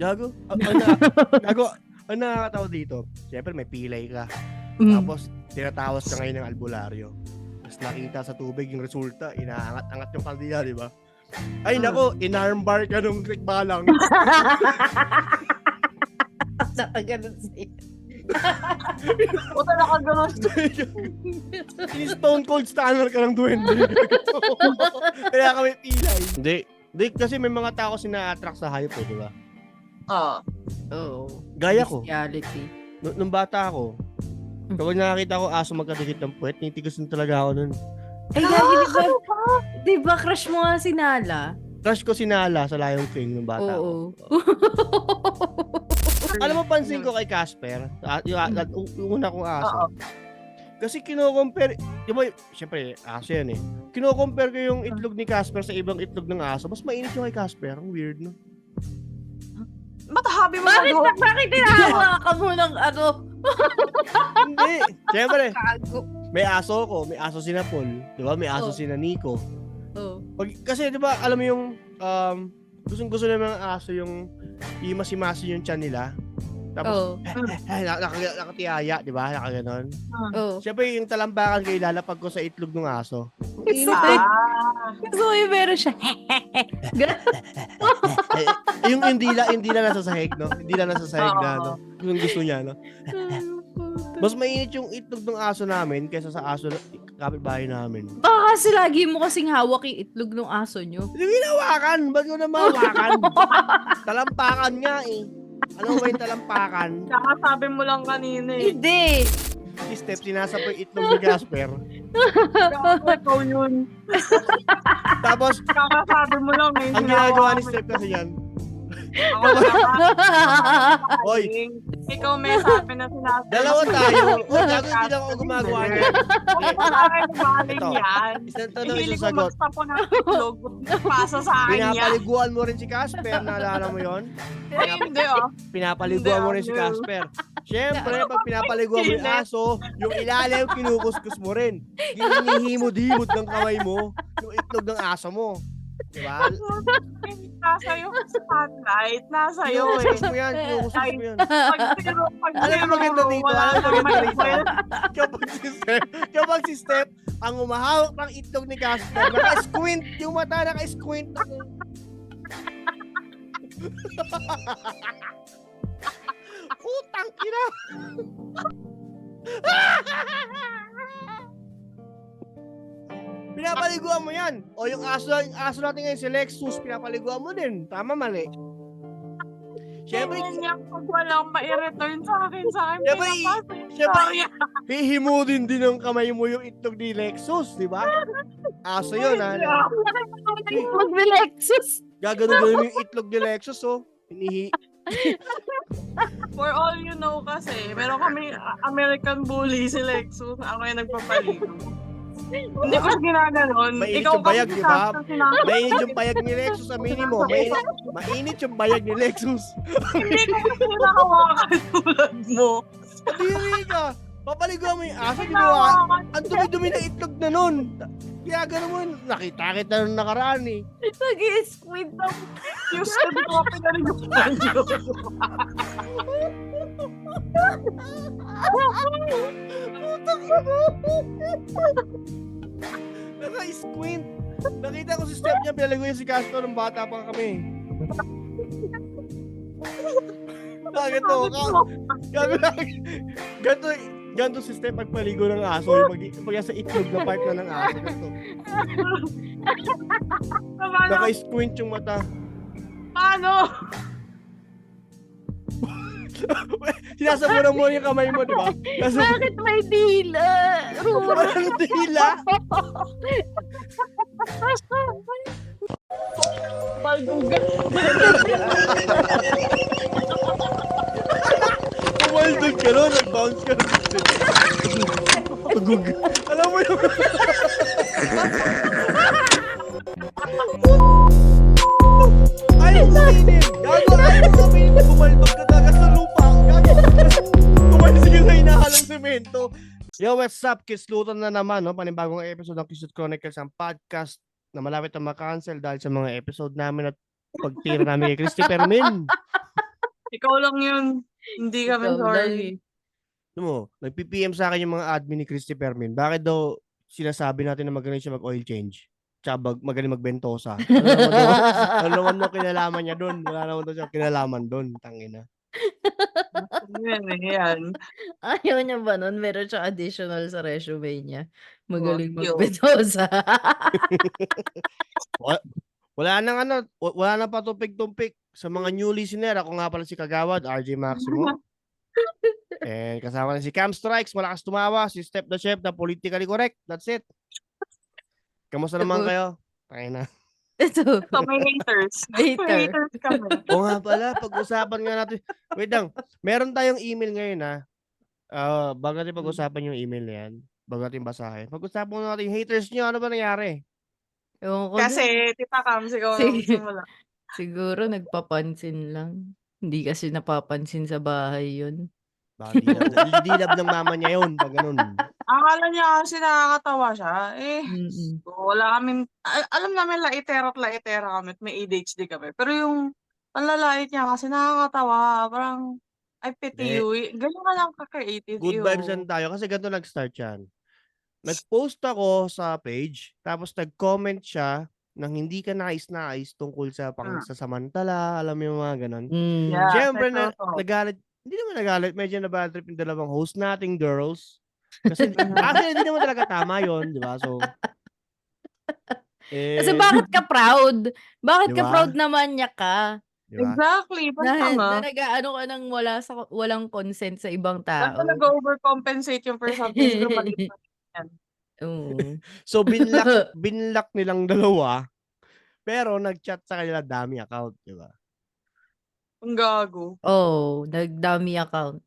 Gago. Ang nakakatawa dito, siyempre may pilay ka. Tapos, tinatawas ka ngayon ng albularyo. Tapos nakita sa tubig yung resulta, inaangat-angat yung kaldila, di ba? Ay, nako, in-armbar ka nung balang. Nakaganon siya. Puta nakaganon. Stone Cold Stunner ka ng duwende. Kaya kami pilay. Hindi, kasi may mga tao kasi na-attract sa hayop, di ba? Oo. Gaya ko. Reality. Nung bata ako, kapag nakakita ko aso magkadikit ng puwet, nitigasin talaga ako nun. Ay, gagi, di ba crush mo nga si Nala? Crush ko si Nala sa Lion King nung bata Oo. ako. Alam mo, pansin ko kay Casper, yung una kong aso. Kasi kino-compare, di ba, syempre, aso yan eh. Kino-compare ko yung itlog ni Casper sa ibang itlog ng aso. Mas mainit yung kay Casper. Ang weird, no? Ba't habi mo na Bakit tinahawa ka mo ng ano? Hindi. Syempre, Kago. may aso ko. May aso si Napol. Di ba? May aso si Nico. Oo. Kasi di ba, alam mo yung, gustong-gusto naman ng aso yung imasi-masi yung tiyan nila. Tapos, nakatiyaya, di ba? Nakaganon. Oo. Siyempre, yung talambakan kayo lalapag ko sa itlog ng aso. Gusto ko yung meron siya. Yung dila nasa sahig, no? Yung dila nasa sahig na, no? Gusto niya, no? Mas mainit yung itlog ng aso namin kaysa sa aso kapitbahay namin. Baka kasi lagi mo kasing hawak yung itlog ng aso nyo. Hindi ginawakan! Ba't ko na mawakan? Talampakan nga eh. Ano ba yung talampakan? Kakasabi mo lang kanina eh. Hindi. Si Steph, sinasa po yung itlog ni Gasper. Ikaw yun. Tapos, Kakasabi mo lang eh. ang ginagawa ni Steph kasi yan, Ako naman. Oy. Ikaw may sabi na sinasabi. dalawa tayo. Huwag gago, hindi lang ako gumagawa niyan. Galing Ito. yan. Isang tanong, Hilig isang ko sagot. magtapo ng itlog. Pasa sa akin yan. Pinapaliguan mo rin si Casper, naalala mo yon? Ay, hindi oh. Pinapaliguan mo rin si Casper. Siyempre, pag pinapaliguan mo yung aso, yung ilalim, kinukuskus mo rin. Ginihimod-himod ng kamay mo, yung itlog ng aso mo. Diba? Nasa yung spotlight. Nasa iyo eh. Kinukuskus mo yan, kinukuskus mo yan. Pag Alam mo maganda dito, wala alam mo nang maganda may dito. Kapag si Steph, ang umahawak ng itlog ni Casper, naka-squint, yung mata naka-squint. Putang ina! Pinapaliguan mo yan. O yung aso natin ngayon, si Lexus, pinapaliguan mo din. Tama, mali. Siyempre, pag walang ma-return sa akin, Siyempre, Sorry. hihimudin din ng kamay mo yung itlog ni Lexus, di ba? Aso yun, ha? Mag-Lexus. Gagano yung itlog ni Lexus, oh. For all you know kasi, meron kami American Bully si Lexus. Ako yung nagpapaligo. Hindi ko siya ginaganon. Mainit Ikaw yung bayag, kasi di ba? sa sinabi- Mainit yung bayag ni Lexus sa minimo. Mainit yung bayag ni Lexus. Hindi ko kasi nakawakan tulad mo. Diri ka. Papaliguan mo yung aso, ginawa. Ang dumi-dumi na itlog na nun. Kaya gano'n mo, nakita nung nakaraan eh. Nag-i-squid ang Yung sabi ko, pinaliguan yun. Naka-squint. Nakita ko si Steph niya, pinaligo niya si Castor nung bata pa kami. Bakit to? Ganto si Steph pagpaligo ng aso. Pag sa itlog na part na ng aso. Ganto. Naka-squint yung mata. Paano? Sinasabunan mo yung kamay mo, di ba? Bakit may dila? Parang dila. Baldugan. Umaldog ka nun, nag-bounce ka nun. Pagug. Alam mo yung... Ayaw kuminin! Gago! Ayaw kuminin! Bumaldog ka talaga sa lupa! Gago! Tumansig ka sa hinahalong semento! Yo, what's up? Kislutan na naman, no? Panibagong episode ng Kislut Chronicles, ang podcast na malapit na makancel dahil sa mga episode namin at pagtira namin kay Christy Permin. Ikaw lang yun. Hindi kami Ikaw lang sorry. eh. Alam mo, nag-PPM sa akin yung mga admin ni Christy Permin. Bakit daw sinasabi natin na magaling siya mag-oil change? Tsaka magaling magbentosa. Ano naman daw kinalaman niya doon? Wala naman daw siya kinalaman doon. Tangina. Yan eh, yan. Ayaw niya ba nun? Meron siya additional sa resume niya. Magaling yun. magbetosa. Wala nang wala nang patupig-tumpik. Sa mga new listener, ako nga pala si Kagawad, RJ Maximo. And kasama na si Cam Strikes, malakas tumawa, si Step the Chef, na politically correct. That's it. Kamusta naman kayo? Tayo na. Ito. So, may haters. May Hater. haters kami. O nga pala, pag-usapan nga natin. Wait lang, meron tayong email ngayon ha. Bago natin pag-usapan yung email na yan, bago natin basahin. Pag-usapan mo natin yung haters nyo, ano ba nangyari? Ewan ko Kasi, Tita Cam, sigaw na Sige. simula. siguro nagpapansin lang. Hindi kasi napapansin sa bahay yun. Baka dilab ng mama niya yun, pag ganun. Akala niya kasi nakakatawa siya. Mm-mm. Wala kaming, alam namin laitera at laitera kami at may ADHD kami. Pero yung panlalait niya kasi nakakatawa. Parang, I pity you. Ganyan ka lang ka-creative. Good vibes lang tayo kasi ganito nag-start yan. Nag-post ako sa page, tapos nag-comment siya nang hindi ka nais-nais tungkol sa pangsasamantala, alam mo yung mga ganon. Yeah, Siyempre, totoo. nagalit, hindi naman nagalit, medyo na-bad trip yung dalawang host nating girls. Kasi, actually, hindi naman talaga tama yon, di ba? So, Kasi bakit ka proud? Bakit ka Diba? proud naman niya ka? di ba? Exactly. Ba't Na tama? nag-aano ka nang walang consent sa ibang Ba't tao. nag-overcompensate yung for something? Siguro mali pa yan. Oo. So, binlock nilang dalawa, pero nag-chat sa kanila dami account, di ba? Ang gago. Oh, nagdami account.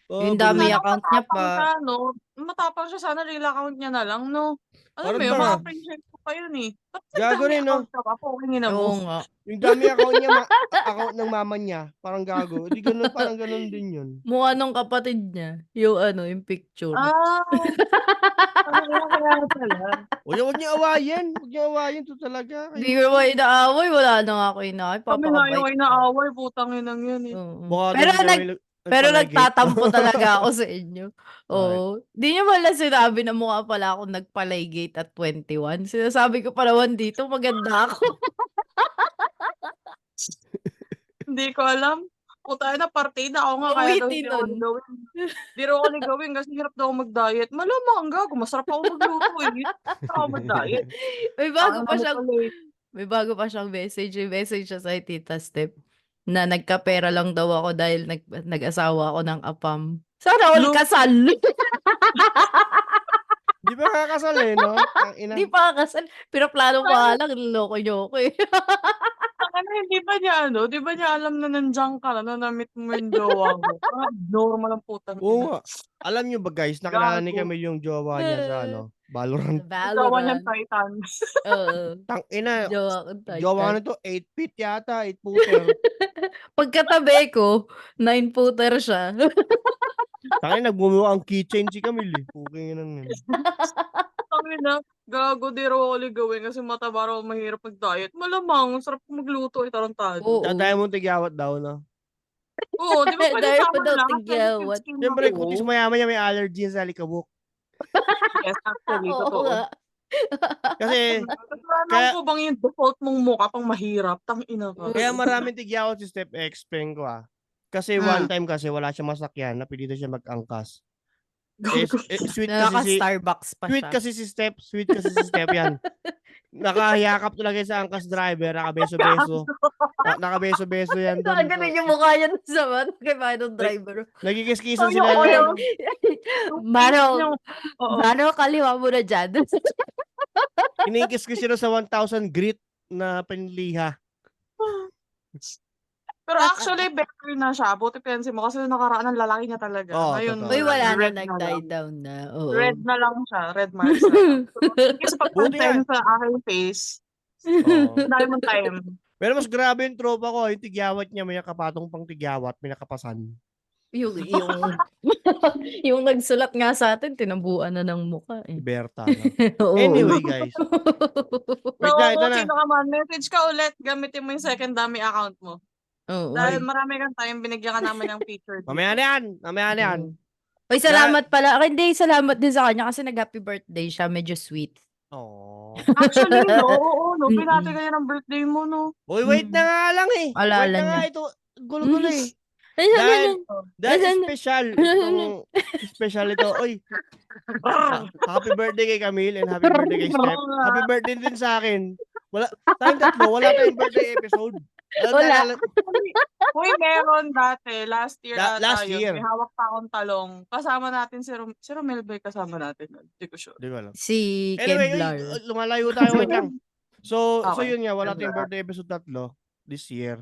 Yung Pero dami Sana account niya matapang pa. siya, no? Matapang siya, sana real account niya na lang, no? Alam Parang mo yun, tanga. maka-appreciate ko pa yun eh. Ba't Gago nagdami rin, no? account ka pa? Pukingin na Oo mo. nga. Yung dami account niya, account ng mama niya, parang gago. Di ganun, parang ganun din yun. Mukha nung kapatid niya. Yung picture. Ano yun kaya pala? Huwag niyo awayin. Huwag niyo awayin. Ito talaga. Hindi ko naman inaaway. Wala na nga ako inaaway. Kami nga Papakabait. yung inaaway, putang inang yun eh. Oo. Baka Pero doon kami pero nagpalagay. nagtatampo talaga ako sa inyo. Oo. Di niyo man lang sinabi na mukha pala ako nagpalaygate at 21. Sinasabi ko pa naman dito, maganda ako. Hindi ko alam. Puta na, partida ako nga, kaya daw Uwitin hindi ako nun. ligawin. Hindi raw ako ligawin kasi hirap daw ako mag-diet. Malamang, gago, masarap ako magluto eh. Masarap ako mag-diet. May bago Ang pa ano siyang pala eh. may bago pa siyang message. May message siya sa Tita Step na nagkapera lang daw ako dahil nag-asawa ako ng apam. Sana all kasal. Di ba kakasal eh, no? Hindi pa kasal. Pero plano ko nga lang, niloko niyo ako eh. Ano, hindi ba niya di ba niya alam na nandiyan ka na na-meet mo yung jowa mo? Normal ang putang Oo ina. nga. Alam niyo ba guys, nakilala ni Gago. kami yung jowa niya sa Valorant. Jowa niyang Valorant. Titan. Oo. Tangina. Jowa ko Jowa Titan. nito 8 feet yata, 8 footer. Pagkatabi ko, 9-footer siya. Tangina, nagmumuha ang keychain si Camille. Okay nang yun. Tangina, gago, di raw ako ligawin kasi mataba raw, mahirap mag-diet. Malamang, sarap ko magluto, tarantado. Oo. Dahil mo tigawat daw, no? Oo, di ba pwede Dahil sa pa akin daw lahat? tigyawat. Siyempre, kutis mayaman niya may allergy sa alikabok. Yes, actually, Oo totoo. nga. Kasi, Kasalanan ko bang yung default mong mukha pang mahirap? Tangina ka. kaya maraming tigyawat si Step Explain ko Kasi one time kasi wala siya masakyan, napilitan siya mag-angkas. Sweet kasi Naka-Starbucks pa sweet siya. kasi si Step yan. Nakahiyakap talaga sa angkas driver, nakabeso-beso. Nakabeso-beso yan doon. Ganun yung mukha niya sa kay Manong driver. Nagkikiskisan Ay, sila. oo, Mano, kaliwa mo na dyan. Kinikis-kis sila sa 1,000 grit na panliha. Pero actually, better na siya. Buti pensi mo kasi nakaraan ng lalaki niya talaga. Oo, Ngayon, totoo. Uy, wala na, red nag-die lang. down na. Oo. Red na lang siya. Red marks na lang. Kasi pagpansin sa aking face, dahil mong time. Pero mas grabe yung tropa ko. Yung tigyawat niya, may nakapatong pang tigyawat, may nakapasan. Yung nagsulat nga sa atin, tinambuan na ng mukha eh. Berta. Anyway, guys. So, Wait na, ito na. sino ka man, message ka ulit. Gamitin mo yung second dummy account mo. Oo. Dahil marami kang time, binigyan ka namin ng feature Mamaya dito. na yan. Mamaya na yan. Uy, salamat pala. Hindi, salamat din sa kanya kasi nag-happy birthday siya. Medyo sweet. Oh. Actually, no, oo, no, pinati Mm. kayo ng birthday mo, no. Uy, wait na nga lang eh. Wait Alala na nga niya. ito. Gulo-gulo eh. Ayan, Dahil, dahil Ayan. special ito. Uy, happy birthday kay Camille and happy birthday kay Steph. Happy birthday din sa akin. Tayong tatlo, wala tayong birthday episode. Wala. Uy, meron dati. Last year Last yun. year. May hawak pa akong talong. Kasama natin si Romel ba yung kasama natin? Hindi ko sure. Di ko alam. Si Anyway, Kevlar. lumalayo tayo. Wait lang. So Okay. yun nga, wala tayong birthday episode tatlo this year.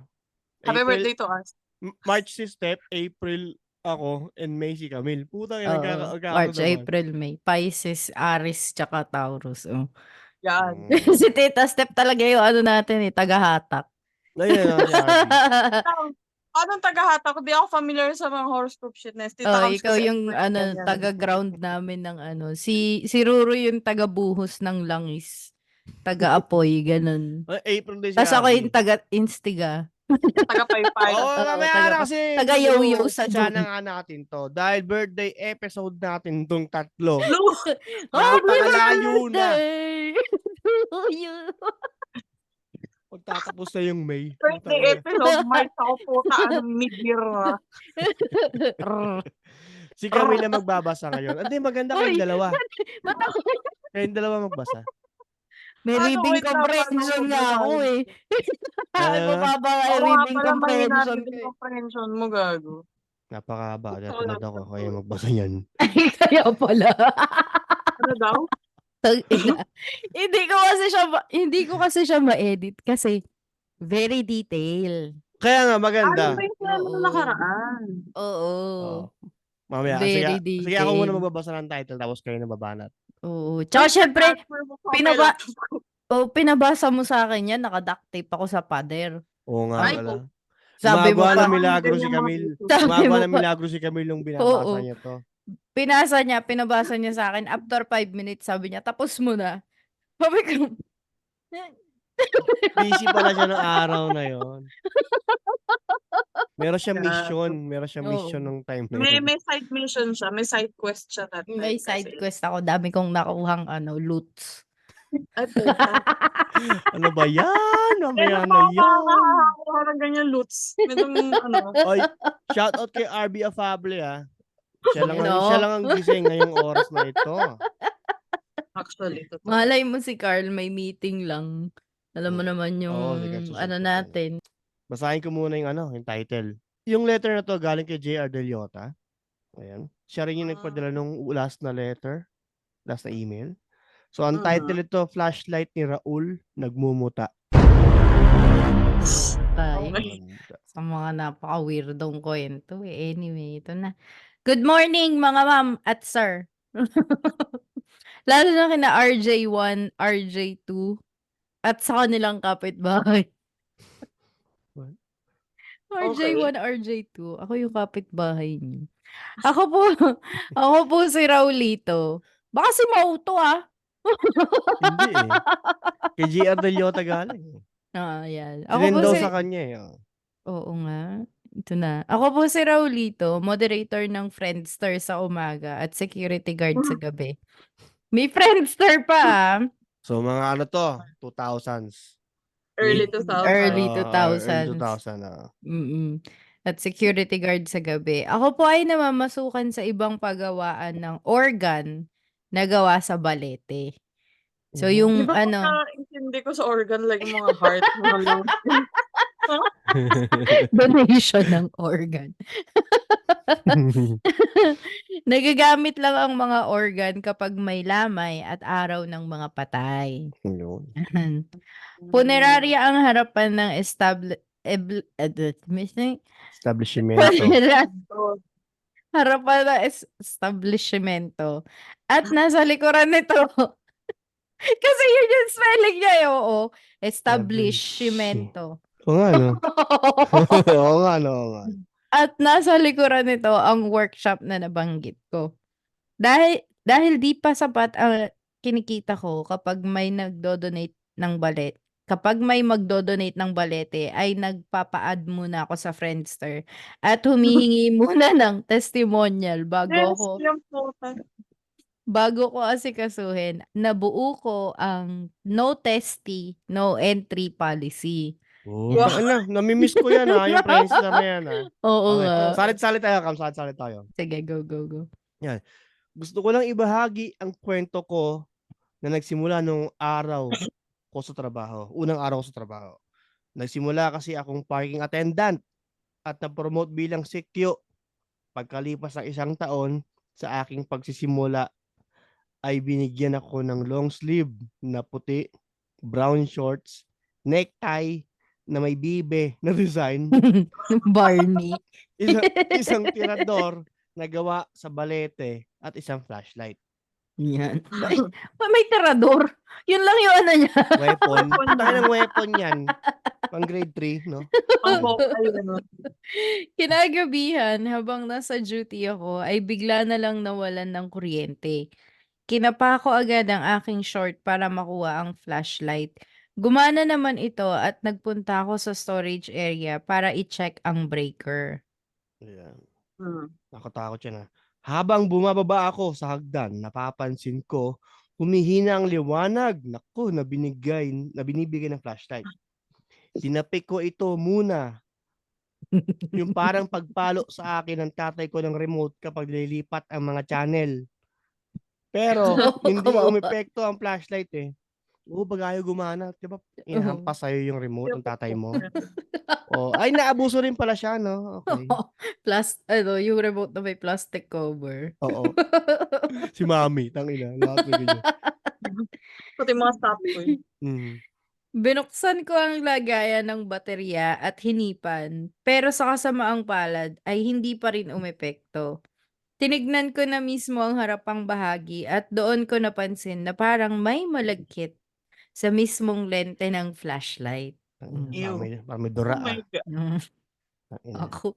Happy birthday to us. March si Steph, April ako, and May si Camille. Putang ina, March, April, May. Pisces, Aries, tsaka Taurus. Oh. Yan. Si Tita Steph talaga yung ano natin eh, tagahatak. Ayun na, si RB. Anong taga-hatak? Di ako familiar sa mga horoscope shitness. Ikaw yung taga-ground namin ng ano. Si Ruru yung taga-buhos ng langis. Taga-apoy, ganun. April din si Tapos ako RB. yung taga-instiga. Taga-paypay. Mamaya na kasi taga-yo-yo sa sana nga natin to. Dahil birthday episode natin tong tatlo. Happy Napakalayo na. birthday to you. Pagtatapos na yung May. Birthday episode, March ako puta. Anong mid-year na. Si Camille na magbabasa ngayon. Hindi, maganda kayong dalawa. Kayong dalawa magbasa. May reading comprehension nga ako eh. Mababa nga reading comprehension ko eh. comprehension mo, gago. Napakahaba. Natunod ako. Kaya magbasa yan. Kaya pala. Ano daw? Hindi ko kasi siya ma-edit kasi very detail. Kaya nga, maganda. Ano ba yung sinabi mo nakaraan? Oo. Mamaya. Very Sige, ako muna detailed. magbabasa ng title tapos kayo nababanat. Oo. Tsaka syempre, pinabasa mo sa akin yan, naka-duct tape ako sa pader. Oo nga Ay, pala. Sabi mo Gumagawa pa. ng milagro si Camille. Sabi Gumagawa mo ng pa. milagro si Camille nung binabasa niya to. Pinabasa niya sa akin. After 5 minutes, sabi niya, tapos mo na. Sabi ko, Busy pala siya ng araw na yon. Meron siya mission. Meron siya mission Oo. ng time na yun. May side mission siya. May side quest siya. that time may side quest ako. Dami kong nakuhang loots. Ay, puta. Ano ba yan? Mamaya na Meron yan. nakakakuha ng ganyan loots. Medong Oy, shout out kay RB Afable ah. Siya lang, Ano? siya lang ang gising ngayong oras na ito. actually. Totoo. Malay mo si Carl, may meeting lang. Alam mo naman yung Oo, sige, susunod ko natin. Basahin ko muna yung title. Yung letter na to galing kay JR Deliota. Ayan. Siya rin yung nagpadala nung last na letter. Last na email. So, ang title ito, Flashlight ni Raul, Nagmumuta. Tayo. Okay. Sa mga napaka-weirdong kwento eh. Anyway, ito na. Good morning mga ma'am at sir. Lalo na kina RJ1, RJ2 at sa kanilang kapitbahay. What? RJ1, RJ2. Ako yung kapitbahay niyo. Ako po si Raulito. Baka si Mauto ah. Hindi eh. Kay JR Deliota galing. Yan. Sinend daw sa kanya eh. Oo nga. Ito na. Ako po si Raulito, moderator ng Friendster sa umaga at security guard sa gabi. May Friendster pa ah. So, mga ano to? 2000s. Early 2000. Early Early 2000s. 2000. At security guard sa gabi. Ako po ay namamasukan sa ibang paggawaan ng organ na gawa sa balete. So yung Di ba intindi ko sa organ like mga heart, mga lungs. donation ng organ. Nagagamit lang ang mga organ kapag may lamay at araw ng mga patay. Yun. Punerarya ang harapan ng Establishmento. harapan ng establishmento. At nasa likuran nito. Kasi yun yung spelling niya eh. Oo. Establishmento. Oo nga, no? Oo nga, no? At nasa likuran nito ang workshop na nabanggit ko. Dahil di pa sapat ang kinikita ko kapag may nagdo-donate ng Kapag may magdo-donate ng balete ay nagpapa-add muna ako sa Friendster at humihingi muna ng testimonial Yes, yung puta. bago ko asikasuhin. Nabuo ko ang no testy, no entry policy. Oh, Wow. tangina, nami-miss ko yan yung Friendster na yan Oo Okay, nga. salit-salit tayo, Cam, salit-salit tayo. Sige, go. Yan. Gusto ko lang ibahagi ang kwento ko na nagsimula nung araw ko sa trabaho. Unang araw ko sa trabaho. Nagsimula kasi akong parking attendant at na-promote bilang CQ. Pagkalipas ng 1 taon sa aking pagsisimula ay binigyan ako ng long sleeve na puti, brown shorts, necktie na may bibe na design, Barney. isang tirador na gawa sa balete at isang flashlight. Yan. Ay, may tirador. Yun lang yung ano niya. Weapon. Weapon Tayo yan. ng weapon yan. Pang grade 3, no? Pang vocal, ano. Kinagabihan, habang nasa duty ako, ay bigla na lang nawalan ng kuryente. Kinapa ko agad ang aking short para makuha ang flashlight. Gumana naman ito at nagpunta ako sa storage area para i-check ang breaker. Ayan. Hmm. Nakatakot yan. Habang bumababa ako sa hagdan, napapansin ko, humihina ang liwanag. Naku, na binibigay ng flashlight. Tinapik ko ito muna. Yung parang pagpalo sa akin ng tatay ko ng remote kapag lilipat ang mga channel. Pero hindi Kawawa. umepekto ang flashlight eh. Pag ayaw gumana, di ba? Inahampas sa'yo yung remote ng tatay mo. Ay, naabuso rin pala siya, no? Okay. Yung remote na may plastic cover. Oo. Si Mami, tangina. Lahat na ganyan. Pati mga stopwatch. Binuksan ko ang lagayan ng baterya at hinipan, pero sa kasamaang palad ay hindi pa rin umepekto. Tinignan ko na mismo ang harapang bahagi at doon ko napansin na parang may malagkit sa mismong lente ng flashlight. Ew. Parang may dura. Oh my God. Tangina. Ako.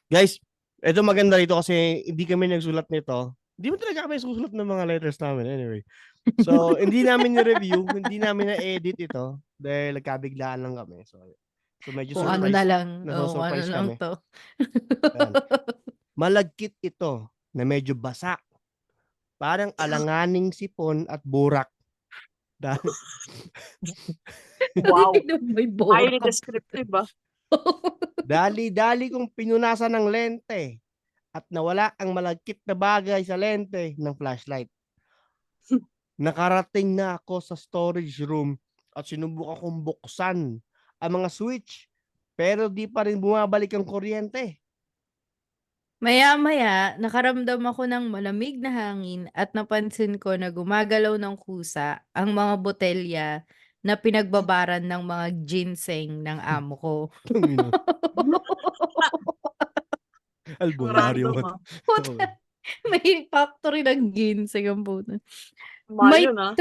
Guys, ito maganda rito kasi hindi kami nagsulat nito. Hindi mo talaga kami susulat ng mga letters namin anyway. So, hindi namin ni-review, hindi namin na-edit ito dahil nagkabiglaan lang kami. So medyo Kung ano surprise. na lang. Kung ano Nasa-surprise lang kami. to. Ayan. Malagkit ito na medyo basa. Parang alanganing sipon at burak. Wow. May Highly borak. descriptive, ah. Dali-dali kong pinunasan ng lente at nawala ang malagkit na bagay sa lente ng flashlight. Nakarating na ako sa storage room at sinubukan kong buksan ang mga switch pero di pa rin bumabalik ang kuryente. Maya-maya, nakaramdam ako ng malamig na hangin at napansin ko na gumagalaw ng kusa ang mga botelya na pinagbabaran ng mga ginseng ng amo ko. Albularyo. Random, ah. Puta, may factory ng ginseng ang puta. Mahal yun, ah.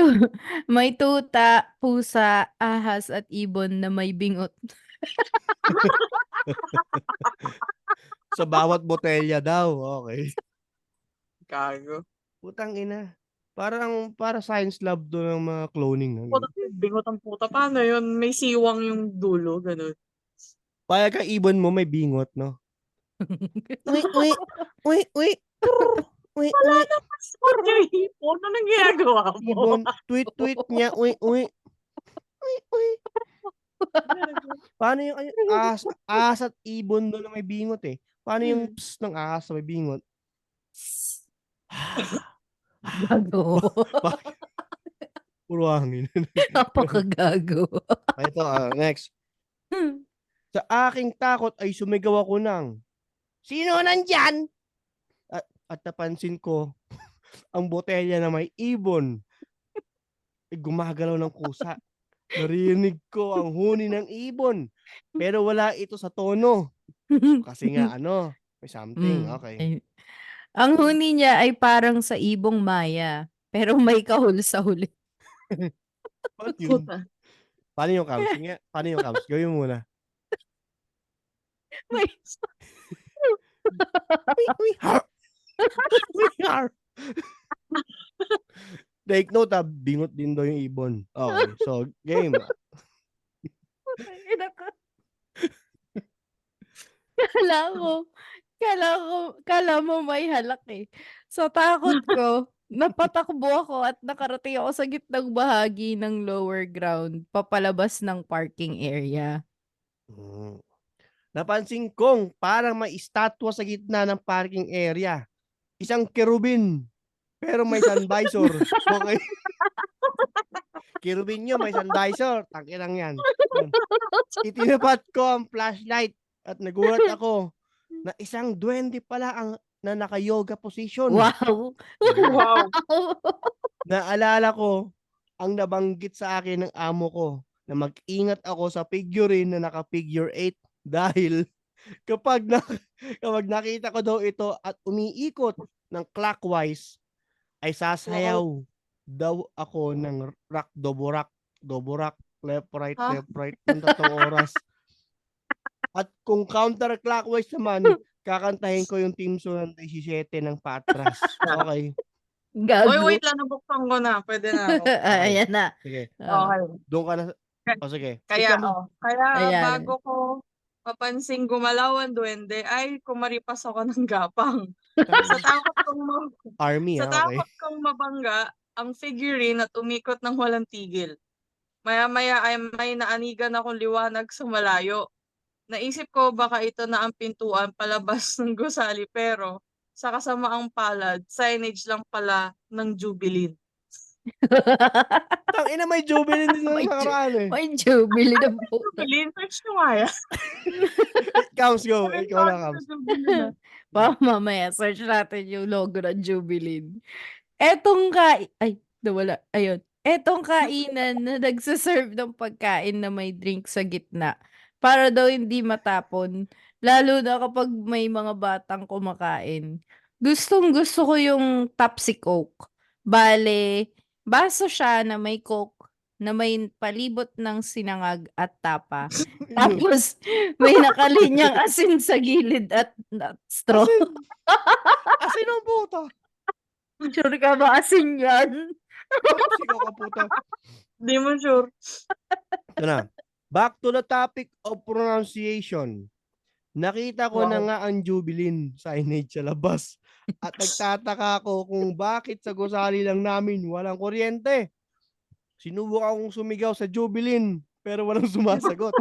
May tuta, pusa, ahas at ibon na may bingot. Sa bawat botelya daw. Okay. Gago. Putang ina. Para science lab doon ng mga cloning. Puta, bingot ang puta. Paano yun? May siwang yung dulo, ganun. Paya ka ibon mo may bingot, no? Uy. Wala naman sport yung hipon. Anong ginagawa mo? Ibon, tweet niya. Uy. Paano yung ahas at ibon doon na may bingot eh? Paano yung pss ng ahas na may bingot? Gago. Puro hangin. Napakagago. Ito, next. Sa aking takot ay sumigaw ako ng, "Sino nandyan?" At napansin ko, ang botelya na may ibon ay gumagalaw ng kusa. Narinig ko ang huni ng ibon. Pero wala ito sa tono. Kasi nga may something. Okay. Ang huni niya ay parang sa ibong maya, pero may kahul sa huli. Paano yun? Puta. Paano yung cams? Sige, paano yung cams? Gawin mo muna. May... Uy, har! Uy, har! Take note bingot din daw yung ibon. Okay, so game. Kala mo may halak eh. Sa takot ko, napatakbo ako at nakarating ako sa gitnang bahagi ng lower ground, papalabas ng parking area. Hmm. Napansin kong parang may estatwa sa gitna ng parking area. Isang kerubin, pero may sun visor. Okay. Kerubin yun, may sun visor. Tangkinang yan. Itinapat ko ang flashlight at nagulat ako na isang duwende pala ang na naka-yoga position. Wow! Wow. Naalala ko ang nabanggit sa akin ng amo ko na mag-ingat ako sa figurine na naka-figure 8 dahil kapag nakita ko daw ito at umiikot ng clockwise ay sasayaw daw ako ng rock, doborak, left, right, Huh? left, right, ng 3 oras. At kung counterclockwise naman, kakantahin ko yung team song ng 17 ng Patras. Okay. Uy, Gago. wait lang, nabuksan ko na. Pwede na ako. Ayan na. Sige. Okay. Doon ka na. O sige. Kaya, Ikaw, kaya Ayan. bago ko mapansing gumalaw ang duwende, ay kumaripas ako ng gapang. Sa takot kong Army, sa okay. takot kong mabangga ang figurine at umikot ng walang tigil. Maya-maya ay may naanigan akong liwanag sa malayo. Naisip ko baka ito na ang pintuan palabas ng gusali, pero sa kasamaang palad, signage lang pala ng Jubilin. Tangina, may jubilin din May sa nakaraan eh. May jubilee na po. Jubilin? Search nyo nga yan. Counts, go. Ikaw na, Counts. Jubilin. Mamaya, search natin yung logo ng Jubilee. Ay, nawala. Ayun. Etong kainan na nagsaserve ng pagkain na may drink sa gitna para daw hindi matapon, lalo na kapag may mga batang kumakain. Gustong-gusto ko yung Tapsi Coke. Bale, baso siya na may Coke na may palibot ng sinangag at tapa. Tapos, may nakalinyang asin sa gilid at straw. Asin ang puta. Sure ka ba asin yan? Sigaw ka puta. Di mo sure. Ito na. Back to the topic of pronunciation. Nakita ko na Wow. nga ang Jubilin signage sa labas. At nagtataka ako kung bakit sa gusali lang namin walang kuryente. Sinubukan akong sumigaw sa Jubilin pero walang sumasagot.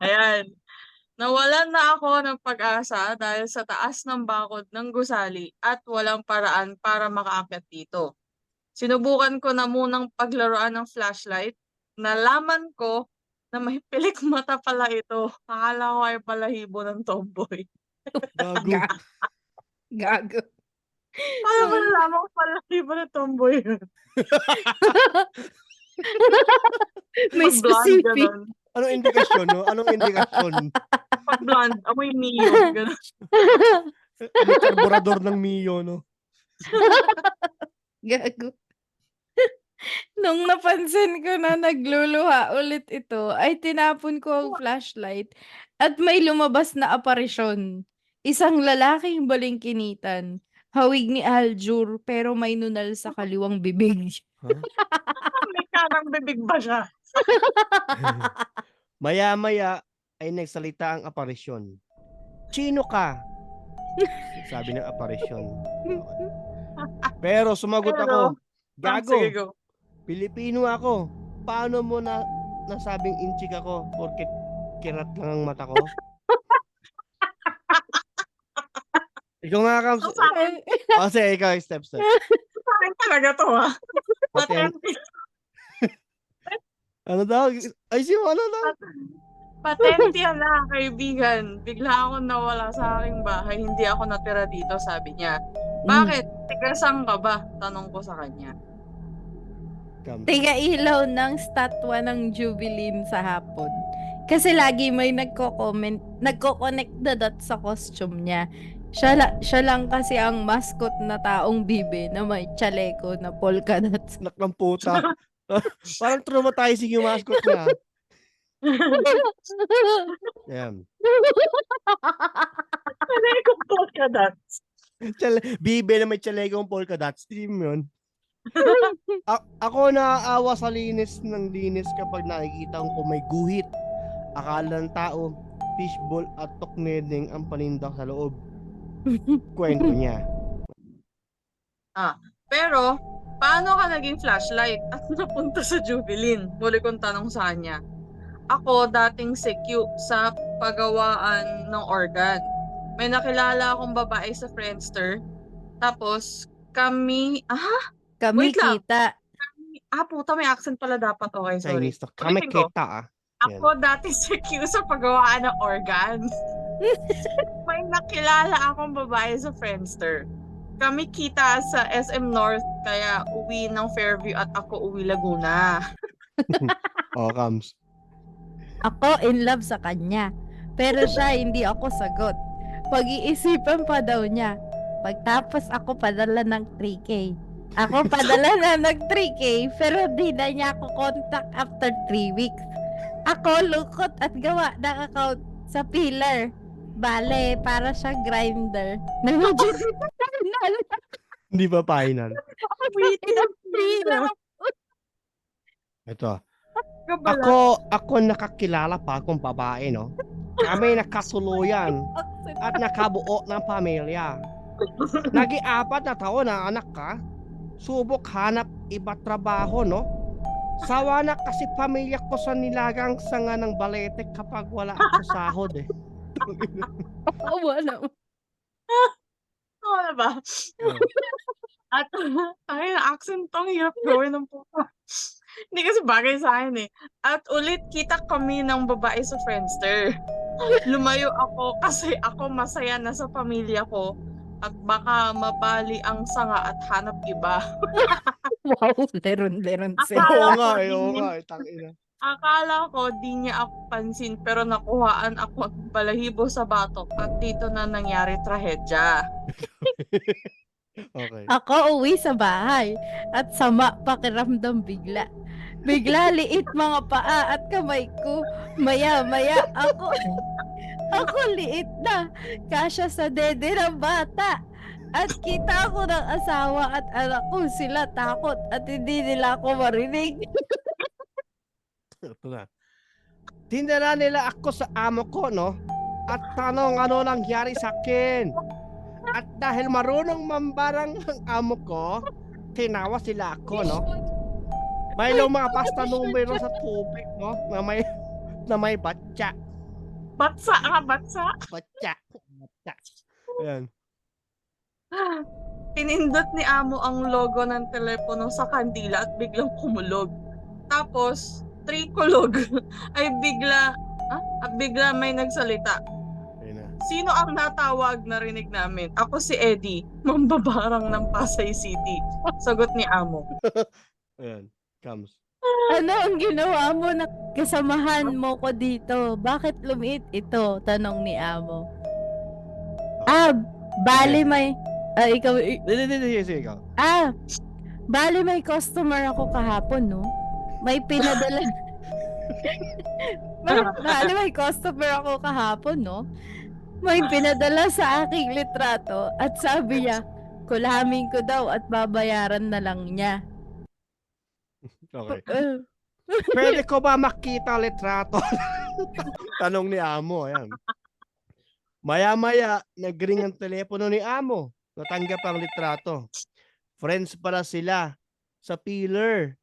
Ayan. Nawalan na ako ng pag-asa dahil sa taas ng bakod ng gusali at walang paraan para makaakyat dito. Sinubukan ko na munang paglaruan ng flashlight. Nalaman ko na may pilik mata pala ito. Akala ko ay balahibo ng tomboy. Gago. Gago. Paano mo nalaman ko balahibo ng tomboy yun? May Pag blonde, specific. ganun. Anong indikasyon, no? Anong indikasyon? Pag blonde, amoy Mio. Ganun. May karburador ng Mio, no? Gago. Nung napansin ko na nagluluha ulit ito, ay tinapon ko ang flashlight at may lumabas na aparisyon. Isang lalaking balingkinitan. Hawig ni Aljur pero may nunal sa kaliwang bibig. Huh? May karang bibig ba siya? Maya-maya ay nagsalita ang aparisyon. Chino ka? Sabi ng aparisyon. Pero sumagot ako, gago, Sige, go. Pilipino ako. Paano mo na nasabing inchik ako porket kirat lang ang mata ko? Ikaw nga, Kams. So, sa akin, O, sige, ikaw, step. sa akin talaga to, ha? Patent. Ano daw? Ay, ano daw? Patente yan na, kaibigan. Bigla ako nawala sa aking bahay. Hindi ako natira dito, sabi niya. Bakit? Tigasang ka ba? Tanong ko sa kanya. Kams. Tiga ilaw ng statwa ng Jubilin sa hapon. Kasi lagi may nagko-connect the dots sa costume niya. Siya lang kasi ang mascot na taong bibe na may chaleco na polka dots. Anak ng puta. Parang traumatizing yung mascot niya. Yan. Ano yung polka dots? Bibe na may chalegong polka dots. Team yun. Ako naaawa sa linis ng linis kapag nakikita ko may guhit Akala ng tao, fishball at tokneding ang panindak sa loob. Kwento niya. Pero, paano ka naging flashlight at napunta sa Jubilin? Muli kong tanong sa kanya. Ako dating CQ sa pagawaan ng organ. May nakilala akong babae sa Friendster. Tapos, kami, Kami wait lang. kita. Puta, may accent pala dapat. Okay, sorry. Chinese to. Kami Ulitin ko. kita Ako dati CQ sa pagawaan ng organ. May nakilala akong babae sa Friendster. Kami kita sa SM North, kaya uwi ng Fairview at ako uwi Laguna. Kams. Ako in love sa kanya. Pero siya hindi ako sagot. Pag-iisipan pa daw niya. Pagtapos ako padala ng 3K. Ako padala na ng 3K pero di na niya ako contact after 3 weeks. Ako lukot at gawa ng account sa Pillar. Bale, para siya grinder. Hindi pa final. Wait lang. Ito. Kabala. Ako nakakilala pa akong babae, no? Kami nakasuluyan at nakabuo ng pamilya. Nag-i-4 na taon na anak ka. Subok hanap iba trabaho, no? Sawa na kasi pamilya ko sa nilagang sanga ng balete kapag wala ako sahod, eh. Awa na. Oo na ba? At ay, accent tong hirap gawin ng puta. Hindi kasi bagay sa akin eh. At ulit kita kami ng babae sa Friendster. Lumayo ako kasi ako masaya na sa pamilya ko at baka mabali ang sanga at hanap iba. Wow, leron-leron Akala Oo ko nga, di- tangina. Akala ko di niya ako pansin pero nakuhaan ako ng balahibo sa batok at dito na nangyari trahedya. Okay. Ako uwi sa bahay at sama pakiramdam bigla. Bigla liit mga paa at kamay ko. Maya-maya ako liit na. Kasya sa dede ng bata. At kita ko ng asawa at anak ko sila takot at hindi nila ako marinig. Ito na. Tinala nila ako sa amo ko, no? At tanong ano nangyari sa akin. At dahil marunong mambarang ang amo ko, tinawa sila ako, no? May lumapas na numero sa tubig, no? Na may batya. Batsa ka, batsa. Batya. Ayan. Pinindot ni Amo ang logo ng telepono sa kandila at biglang kumulog. Tapos, trikulog ay bigla may nagsalita. Ayan na. Sino ang natawag na rinig namin? Ako si Eddie, mambabarang ng Pasay City. Sagot ni Amo. Ayan. Comes. Ano ang ginawa mo na kasamahan mo ko dito? Bakit lumiit ito? Tanong ni Amo. Bali may... ikaw... Sige, ikaw. Bali may customer ako kahapon, no? May pinadala... Bali may customer ako kahapon, no? May pinadala sa aking litrato at sabi niya, kulamin ko daw at babayaran na lang niya. Okay. Pwede ko ba makita ang litrato? Tanong ni Amo. Ayan. Maya-maya, nag-ring ang telepono ni Amo. Natanggap ang litrato. Friends pala sila sa Pillar.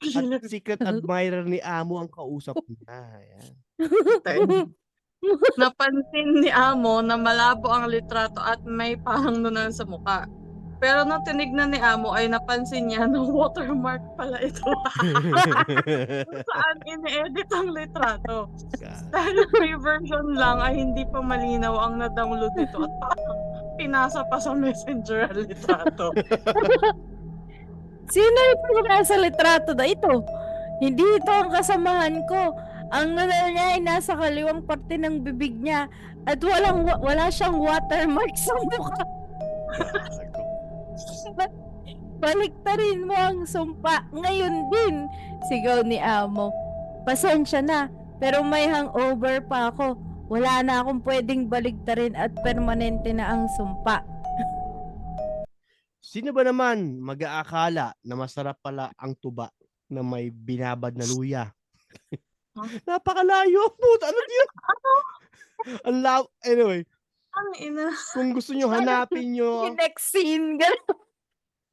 At secret admirer ni Amo ang kausap niya. Ayan. Napansin ni Amo na malabo ang litrato at may parang nunan sa muka. Pero nung tinignan ni Amo ay napansin niya na watermark pala ito. Saan ini-edit ang litrato? Dahil free version lang ay hindi pa malinaw ang na-download nito at parang pinasa pa sa messenger ang litrato. Sino yung nasa litrato na ito? Hindi ito ang kasamahan ko. Ang nanay niya ay nasa kaliwang parte ng bibig niya at wala siyang watermark sa mukha. Baliktarin mo ang sumpa ngayon din, sigaw ni Amo. Pasensya na, pero may hangover pa ako. Wala na akong pwedeng baliktarin at permanente na ang sumpa. Sino ba naman mag-aakala na masarap pala ang tuba na may binabad na luya? Napakalayo. Puta, ano yun? Anyway, Ang ina. kung gusto nyo, hanapin nyo. Yung next scene, gano'n.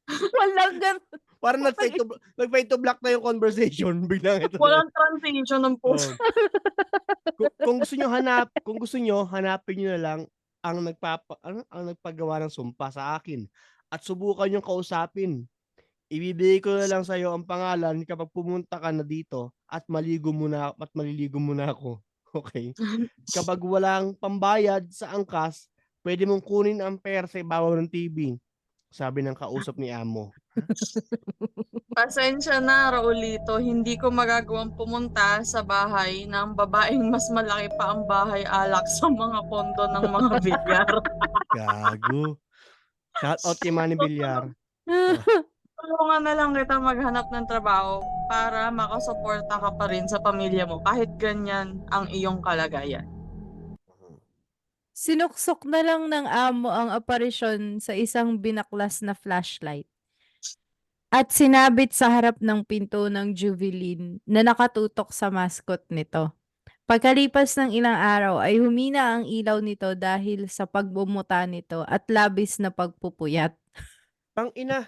Walang gano'n. Parang nag-fade to black na yung conversation. Biglang ito. Walang transition ng post. Kung gusto nyo, hanapin nyo na lang ang nagpagawa ng sumpa sa akin. At subukan nyo kausapin. Ibibigay ko na lang sa'yo ang pangalan kapag pumunta ka na dito at maliligo muna ako. Okay? Kapag walang pambayad sa angkas, pwede mong kunin ang pera sa ibabaw ng TV. Sabi ng kausap ni Amo. Pasensya na, Raulito. Hindi ko magagawang pumunta sa bahay ng babaeng mas malaki pa ang bahay alak sa mga kondo ng mga bilyar. Gago. Shout out kay Manny Villar. Tulungan na lang kita maghanap ng trabaho para makasuporta ka pa rin sa pamilya mo kahit ganyan ang iyong kalagayan. Sinuksok na lang ng amo ang aparisyon sa isang binaklas na flashlight. At sinabit sa harap ng pinto ng Jubilin na nakatutok sa mascot nito. Pagkalipas ng ilang araw ay humina ang ilaw nito dahil sa pagbumuta nito at labis na pagpupuyat. Tang ina.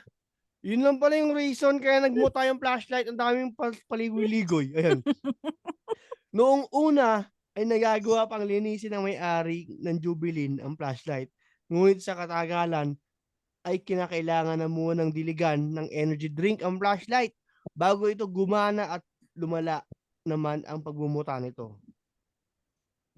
Yun lang pala yung reason kaya nagmuta yung flashlight. Ang daming paligoy-ligoy. Ayan. Noong una ay nagagawa pang linisin ng may-ari ng Jubilin ang flashlight. Ngunit sa katagalan ay kinakailangan na muna ng diligan ng energy drink ang flashlight bago ito gumana at lumala naman ang pagbumuta nito.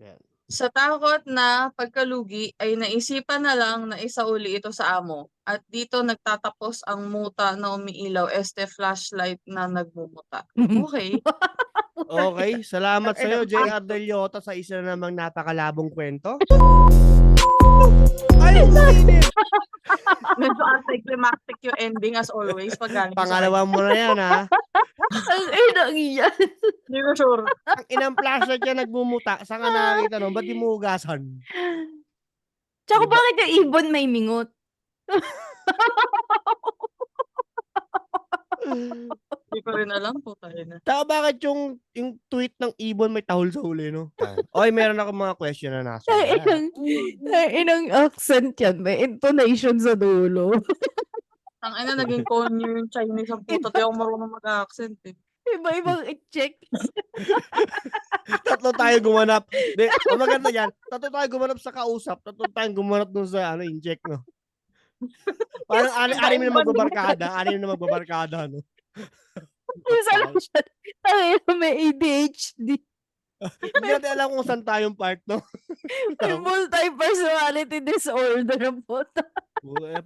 Yan. Sa takot na pagkalugi ay naisipan na lang na isauli ito sa amo at dito nagtatapos ang muta na umiilaw flashlight na nagmumuta. Okay. Okay, salamat sa iyo JR Del Yota sa isa na namang napakalabong kwento. Ay, uminit! Medyo anticlimactic yung ending as always pag galing sa Pangalawa mo na yan, ha? Ang inang yan. Hindi ko sure. Ang inang flashlight yan nagmumuta. Saan ka nakakita nun? Ba't di mo hugasan? Tsaka Diba? bakit yung ibon may mingot? Hindi ko rin alam po tayo na. Taka bakit yung tweet ng ibon may tahol sa huli, no? Oy, meron ako mga question na nasa. Inang accent yan. May intonation sa dulo. Ang ina, naging konyo yung Chinese ang puto. Di ako marunong mag-accent eh. Iba-ibang i-check. Tatlo tayo gumanap. Ang maganda yan, tatlo tayo gumanap sa kausap, tatlo tayo gumanap dun sa inject, no? Parang anim na magbabarkada, no? Isa lang siya. Tayo may ADHD. Hindi natin alam kung saan tayong part, no? May multi-personality disorder ang puta.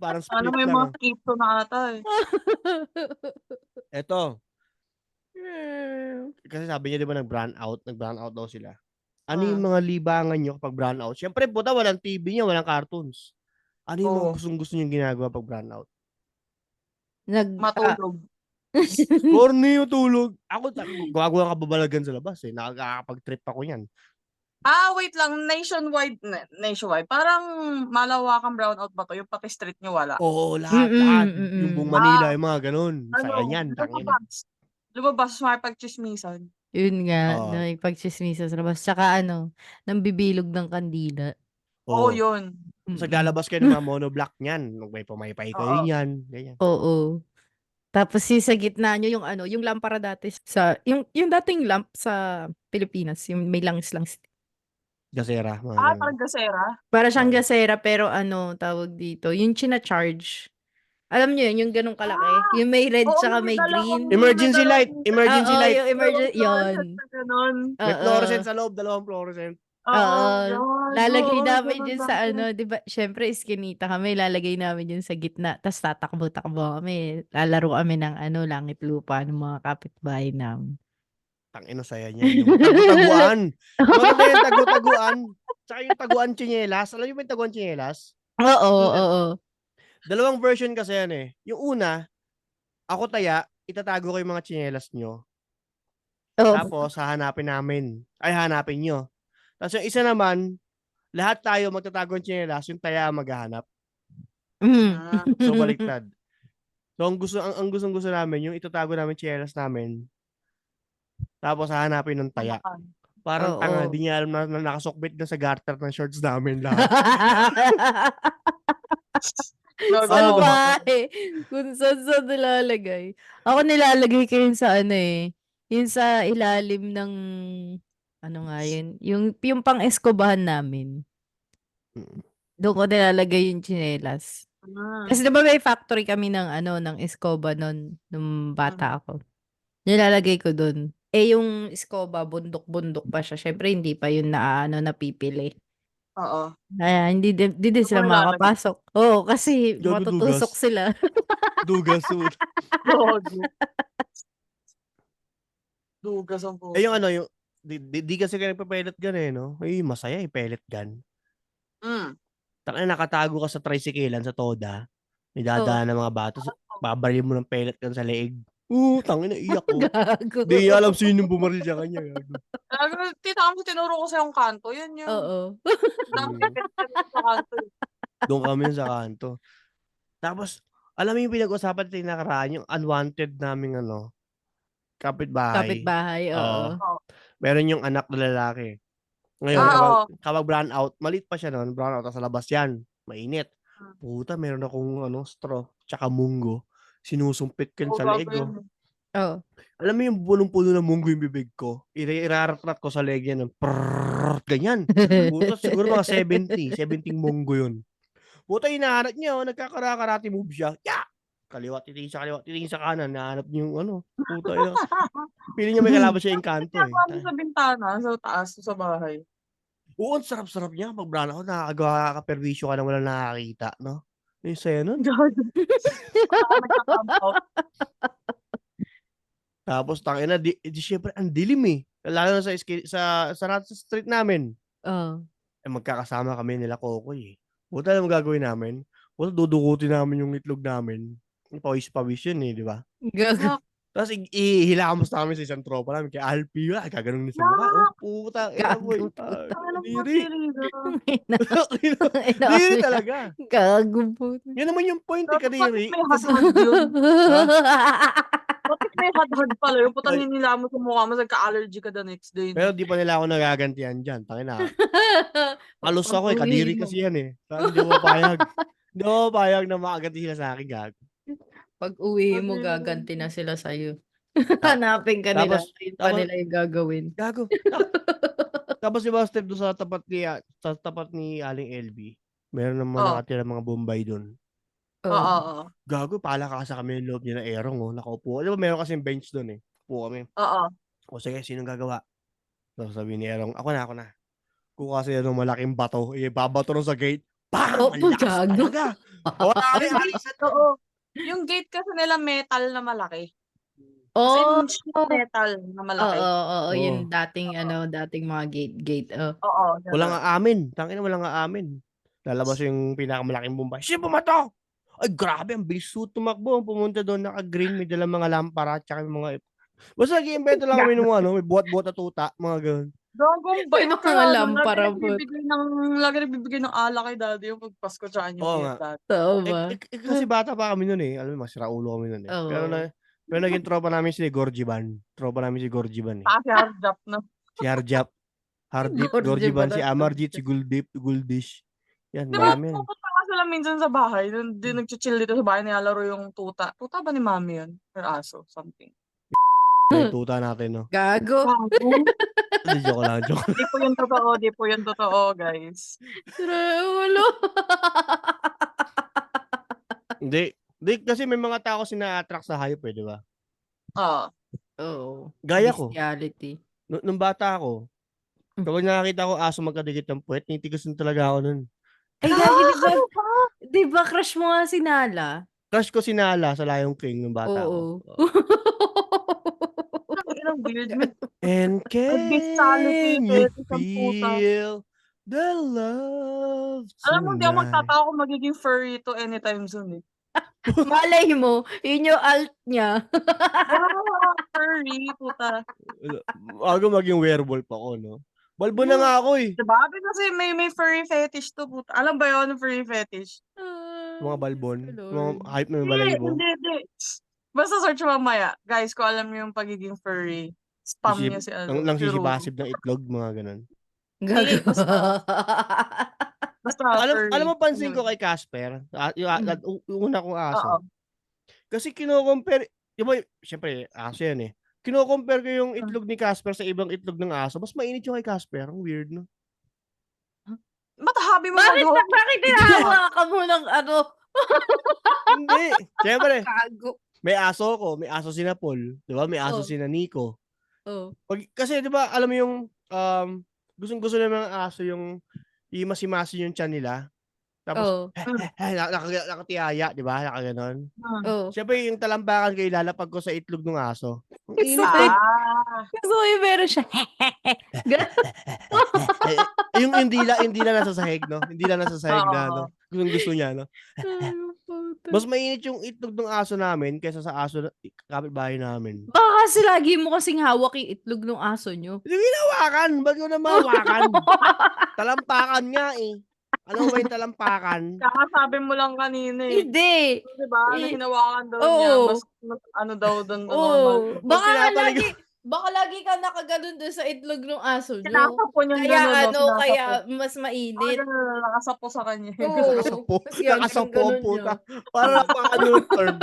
Parang Ano split may lang. mga skipto na ata eh. Eto, kasi sabi niya, di ba, nag-brownout daw sila. Ano yung mga libangan nyo kapag brownout? Siyempre, puta, walang TV niya, walang cartoons. Ano yung mga gustong-gusto nyo ginagawa pag brownout? Matulog. Corny yung tulog. Ako, gagawa ka babalagan sa labas eh. Nakakapag-trip ako yan. Wait lang. Nationwide. Parang malawakang brownout ba to? Yung pati street nyo wala. Oo, lahat. Yung buong Manila, yung mga ganun. Sa ganyan. Lumabas, makipag-chismisan. Yun nga, nakipagchismisa sa labas. Tsaka nambibilog ng kandila. Oo, yun. Sa lalabas kayo ng mga monoblock niyan. May pumaypay kayo niyan. Ganyan. Oo. Tapos sa gitna nyo yung lampara dati yung dating lamp sa Pilipinas, yung may langis-langis. Gasera. Parang gasera? Para siyang gasera pero tawag dito, yung china-charge. Alam nyo yun, yung ganong kalaki. Yung may red tsaka may green. Emergency light. Emergency light. Yung emergency, yun. May fluorescent sa loob, 2 fluorescent. Lalagay namin yun sa di ba, syempre iskinita kami, lalagay namin yun sa gitna, tapos tatakbo-takbo kami, lalaro kami ng langit lupa ng mga kapitbahay namin. Tangino saya niya. Yung tagu-taguan. Maganda yung tagu-taguan. Tsaka yung taguan tsinelas. Alam niyo ba yung taguan tsinelas? Oo. Dalawang version kasi yan eh. Yung una, ako taya, itatago ko yung mga tsinelas nyo. Tapos, hanapin nyo. Tapos yung isa naman, lahat tayo magtatago ng tsinelas, yung taya maghahanap. So, baliktad. So, ang gustong gusto namin, yung itatago namin tsinelas namin, Tapos hahanapin ng taya. Tamaan. Parang tanga, Oo. di niya alam na nakasukbit na sa garter ng shorts namin lahat. Gago Ano mo. ba? Salbahe. Kung saan nilalagay. Ako nilalagay ko yun sa ano eh. Yun sa ilalim ng ano nga yun. Yung pang-eskobahan namin. Mm. Doon ko nilalagay yung tsinelas. Ah. Kasi diba may factory kami ng ano, ng eskoba nung bata ako. Nilalagay ko doon. Eh yung eskoba, bundok-bundok pa siya. Syempre hindi pa yun napipili. Oo. Kaya hindi din Ano sila nilalagay? makakapasok. Oo, kasi Gago matutusok dugas. sila. Dugas. Gago. Dugas ang Eh yung puta. ano, yung, di kasi kayo nagpa-pellet gun eh, no? Ay, masaya eh, pellet gun. Mm. Tangina, nakatago ka sa tricyclean sa Toda. May Oo. dadaan ng mga bato. Babaril mo ng pellet gun sa leeg. Tangina, iyak ko. Gago. Di niya alam sino bumaril sa kanya. Gago. Gago, tita mo tinuro ko sa yung kanto. Yun yung Oo. Mm. sa kanto. Doon kami sa kanto. Tapos, alam mo yung pinag-usapan natin nakaraan, yung unwanted naming kapitbahay. Kapitbahay, oo. Oo. Meron yung anak na lalaki. Ngayon, Oo. Oo. kapag brown out, malit pa siya noon, brown out, sa labas yan. Mainit. Puta, meron akong straw, tsaka munggo. Sinusumpit ko yun sa leeg ko. Oo. Alam mo yung punong-puno ng munggo yung bibig ko? Iraratrat ko sa leeg yan. Ganyan. Puta, siguro mga 70 munggo yun. Puta, hinahanap niya, nagkakarakarati move siya. Yeah! Kaliwa, titingin sa kanan, nahanap niya yung puta, pili niya may kalaban siya yung kanto eh. Kaya sa bintana, sa taas, sa bahay. Oo, ang sarap-sarap niya. Pag brown ako, nakakaperwisyo ka nang walang nakakita, no? Yung saya nun. Gago. Nagka-camp Tapos, tangina, di syempre, ang dilim eh. Lalo na sa street namin. Oo. Magkakasama kami nila Kokoy eh. Puta, alam mo gagawin namin? Puta, dudukutin namin yung itlog namin. Pawis-pawis yun eh, di ba? Gago. Tapos ihilamos namin sa isang tropa namin kay Alpi. Gaganon na sa mukha. Oh, puta. Boy. Gago, puta. Diri. Ina. Diri talaga. Gago po. Yan naman yung point eh, Bakit kadiri. may hadhad yun? Bakit may hadhad pala yun? Puta, Ay. hinila mo sa mukha mo, nagka-allergy ka the next day. Pero No? di pa nila ako nagagantihan dyan. Tangina. Palos ako eh. Pag-uwi Kadiri mo. kasi yan eh. Saan di mo payag. Di mo payag na makaganti sila sa akin, gag. Pag uwi mo, gaganti na sila sa'yo. Hanapin ka nila. Yun pa nila yung gagawin. Gago. Tapos di ba step doon sa tapat ni Aling LB, meron naman nakatira mga Bombay doon. Oo. Gago, palakasa kami yung loob niya ng erong, nakaupo. Di ba meron kasing bench doon eh. Upo kami. Oo. O sige, sinong gagawa? Tapos sabi ni Erong, ako na. Kuha kasi ng malaking bato, babato rin sa gate. Bang! Oh, Ang lakas gago. talaga. Wala kami alisan. Oo. Yung gate kasi nila metal na malaki. As Oh. in, metal na malaki. Oo. Yung dating mga gate. Oo. Walang aamin. Tangina, walang aamin. Lalabas yung pinakamalaking Bombay. Sino bumato? Ay, grabe, ang bilis tumakbo. Pumunta doon, naka-green, may dalang mga lampara, tsaka mga basta nag-i-invento lang kami ng may buhat-buhat na tuta, mga ganun. Gagong ba Yung yung mga lampara po. lagi nagbibigay ng ala kay daddy yung pagpasko tsaka yung Oo gift nga. daddy. Oo ba? Kasi bata pa kami nun eh. Alam mo, masira ulo kami nun eh. Oo. Pero naging tropa namin si Gorgiban. Eh. Si Harjap na. Si Harjap. Hardip, Gorgiban, si Amarjit, si Guldish. Yan, Diba, marami yan. pupunta nga sila minsan sa bahay. Nag-chill dito sa bahay, nilalaro yung tuta. Tuta ba ni mami yun? Or aso, something. Yung tuta natin, no? Gago. Hindi, joke lang. Di po yun totoo, guys. Wala. Hindi, kasi may mga tao kasi na-attract sa hayop eh, di ba? Oo. Gaya ko. Bestiality. Nung bata ako, kapag nakakita ko aso magkadikit ng puwet, nitigasan talaga ako nun. Ay, gagi, di ba crush mo nga si Nala? Crush ko si Nala sa Lion King nung bata Oo. ko. Ilang weird. And Bestiality, can you fetish ang puta. feel the love Alam mo, hindi ako tonight? magtataka kung magiging furry to anytime soon eh. Malay mo, yun yung alt niya. Furry, puta. Bago maging werewolf ako, no? Balbo na nga ako eh. Diba? Kasi may furry fetish to, puta. Alam ba yun, furry fetish? Mga balbon. Mga hype na may balahibo. Hindi. Basta search mo mamaya. Guys, kung alam mo yung pagiging furry. Spam niya si Ang si Rudy. sisibasib ng itlog, mga ganun. Hindi, Gago. basta Alam mo, pansin ko Anyway. kay Casper, Mm. yung una kong Oo. aso. Kasi kino-compare, di ba, syempre, aso yan eh. Kino-compare ko yung itlog ni Casper sa ibang itlog ng aso. Mas mainit yung kay Casper. Ang weird, no? Ba't habi mo Bakit magawa? bakit tinahawa ka mo ng ano? Hindi. Syempre, Gago. may aso ko. May aso si Paul. Di ba? May aso Oh. si Nico. Oh. Kasi di ba, alam mo yung, gustong-gusto ng mga aso yung imasi-masi yung tiyan nila. Tapos, Oh. nakatiyaya, di ba? Nakaganon. Oh. Siyempre, yung talambakan ko ilalapag ko sa itlog ng aso. Ang init Sorry. eh. Gusto ko yung meron siya. Yung dila nasa sahig, no? Yung dila nasa sahig na, no? Gusto niya, no? Mas mainit yung itlog ng aso namin kaysa sa aso na kapitbahay namin. Baka kasi lagi mo kasing hawak yung itlog ng aso nyo. Hindi ginawakan. Ba't ko na mawakan? Talampakan nga eh. Ano ba yung talampakan? Kakasabi mo lang kanina eh. Hindi. Diba? Na Eh, hinawakan daw oo. niya. Mas ano daw doon na normal. Oo. Baka nga pinapaligo- lagi ka nakaganon doon sa itlog ng aso nyo. Sinasapo niya Kaya gano'n. ano, kaya mas mainit. Nakasapo sa kanya. Oo. Nakasapo. Tapos yan, Nakasapo ang ganun puta. niya. Para pa ano yung term.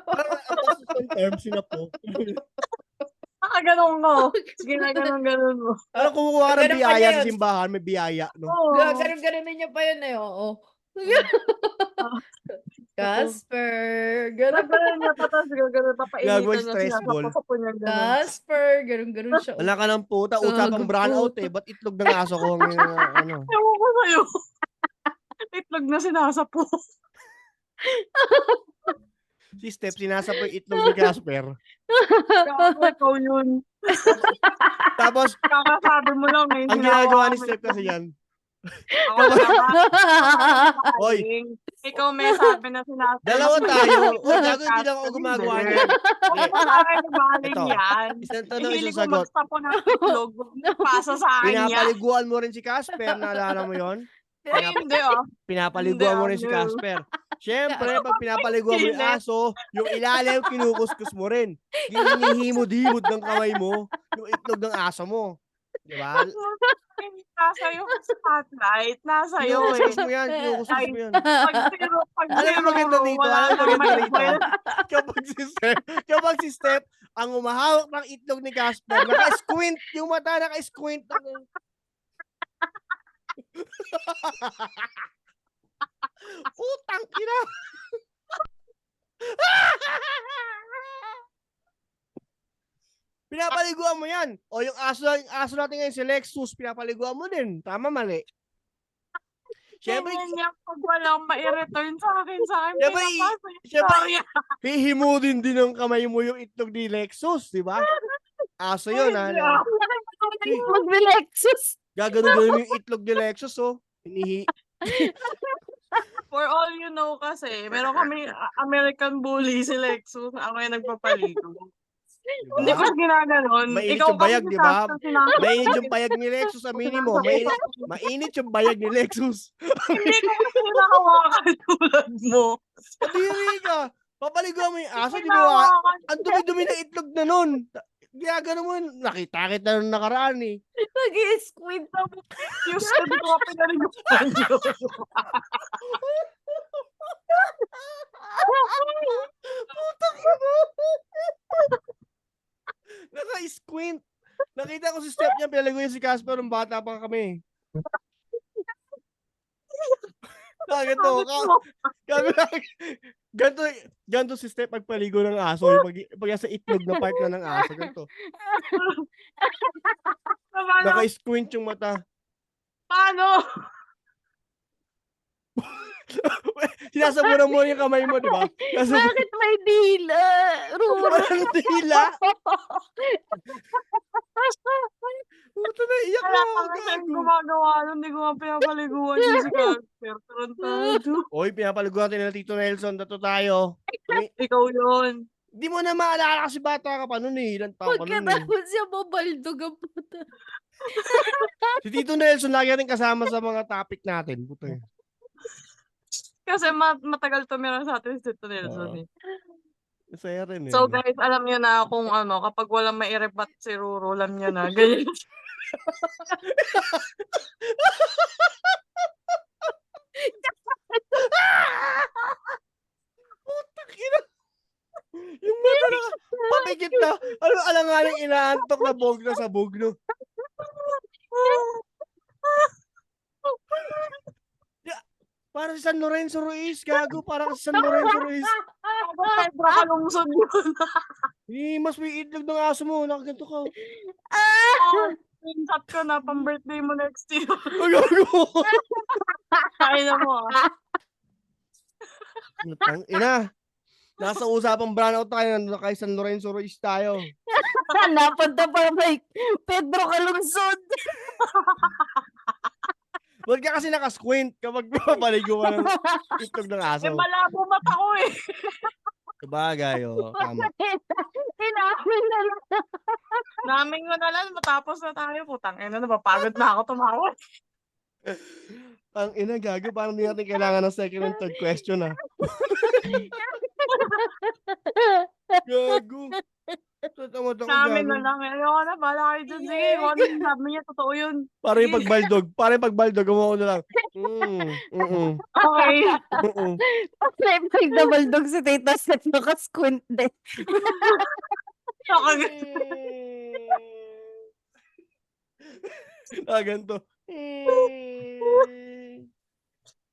Para ang position term sinapo. Nakaganon ko. Sige na ganon mo. Ano kumukuha ka ng Ganun pa biyaya niya sa yun. simbahan? May biyaya, no? Oo. Ganun niya pa yun eh. Oo. Casper. Ganun. Naganon niya pa tapos gano'n papainitan Gagawin niya. stressful. Sinasapo po niya gano'n. Casper. Ganun siya. Wala ka ng puta. Usapang Gago brownout puta. eh. Ba't itlog ng aso ko ang ano? Ewan ko sa'yo. Itlog na sinasapo. Si Steph, sinasapo yung itlog ni Casper. Gago, ikaw yun. Tapos, Kakasabi mo lang eh. ang ginagawa ni Steph kasi yan. Ako naman. Hoy, Ikaw may sabi na sinasabi. dalawa tayo. Uy, gago, hindi lang ako gumagawa niyan. Ano ba tayo baling Ito. yan? Isang tanong, Hihiling isang ko sagot. magsapo ng itlog. Pasa sa akin yan. Pinapaliguan mo rin si Casper. Naalala mo yon? Ay, hindi oh. Pinapaliguan mo rin Hindi, si ano. Casper. Siyempre, pag pinapaliguan mo yung aso, yung ilalim, kinukuskus mo rin. Hinihimod-himod ng kamay mo yung itlog ng aso mo. Di ba? Nasa yung spotlight. Nasa iyo eh. Kinukuskus mo yan. Kinukuskus mo yan. Pag zero, Alam mo maganda dito? wala Alam mo nang maganda may dito? well. Kapag si Steph, ang umahawak ng itlog ni Casper, naka-squint, yung mata naka-squint. Putang ina. Pinapaliguan mo yan. O yung aso natin ngayon si Lexus, pinapaliguan mo din. Tama, mali. Siyempre, Ganyan niya pag walang ma-return sa akin. Siyempre, Pinapasa yung siyempre, story. hihimudin din ng kamay mo yung itlog ni Lexus, di ba? Aso yun, ha? Mag-Lexus. Gaganon yung itlog ni Lexus, oh. For all you know kasi, meron kami American Bully si Lexus. Ako yung nagpapaligo. Diba? Hindi ko ginaganon. Mainit Ikaw yung bayag, kasi di ba? sakto sinabi. Mainit yung bayag ni Lexus, aminin mo. Mainit yung bayag ni Lexus. Hindi ko kasi nakawakan tulad mo. Kadiri ka. Papaliguan mo yung aso, di mo Hinawakan. ang dumi-dumi na itlog na nun. Ginagano mo, nakita nung nakaraan eh. Nag-i-squint na mo. Diyos ko, di ko ka pinaliguan yun. Putang ina. Naka-squint. Nakita ko si Steph niya, pinaliguan si Casper nung bata pa kami. Ganto si Steph pagpaligo ng aso. Pag sa itlog na part na ng aso. Ganto. Naka-squint yung mata. Paano? Sinasabunan mo yung kamay mo, di ba? Bakit may dila? Ruro. Walang dila. Puta na, iyak Wala na pa ako. kasi gumagawa nun. Hindi ko nga pinapaliguan yun si Casper. Tarantado. Oy, pinapaliguan natin na Tito Nelson. Dato tayo. Ikaw yun. Di mo na maalala kasi bata ka pa nun eh. Ilan taon ka nun eh. Pagkatapos siya mabaldog ang puta. Si Tito Nelson lagi natin kasama sa mga topic natin. Puta eh. Kasi matagal tumira sa atin si Tito Nelson eh. Masaya rin eh. So guys, alam niyo na kung ano, kapag walang mai-rebut si Ruru, alam niyo na, ganyan. Putang ina. Yung mata na papikit na. Ano alanganing inaantok na bogno sa bugno. Para sa San Lorenzo Ruiz, gago. Para sa San Lorenzo Ruiz. Ako Pedro Kalungsod yun. Mas may itlog ng aso mo. Nakaganto ka. Screenshot ko na, pang-birthday mo next year. Gago. Kaya na mo Putang ina. Nasa usapang brownout tayo. Nandun kay San Lorenzo Ruiz tayo. Napunta pa kay Pedro Kalungsod. Huwag ka kasi nakasquint kapag mapaligo ka ng itlog ng aso. malabo mata ko eh. Sabagay, tama. Inamin na lang. Naming mo na lang, matapos na tayo. Putang ina, napapagod na ako tumawa. Ang ina, gago. Parang di natin kailangan ng second and third question, Gago. Namin na lang. Ayoko na, bala kayo dyan. Sige, kung ano yung sabi niya, totoo yun. Parang yung pagbaldog. Gumawa ko na lang. Okay. Pag nabaldog si Tita Steph, nakasquint din. Ganto.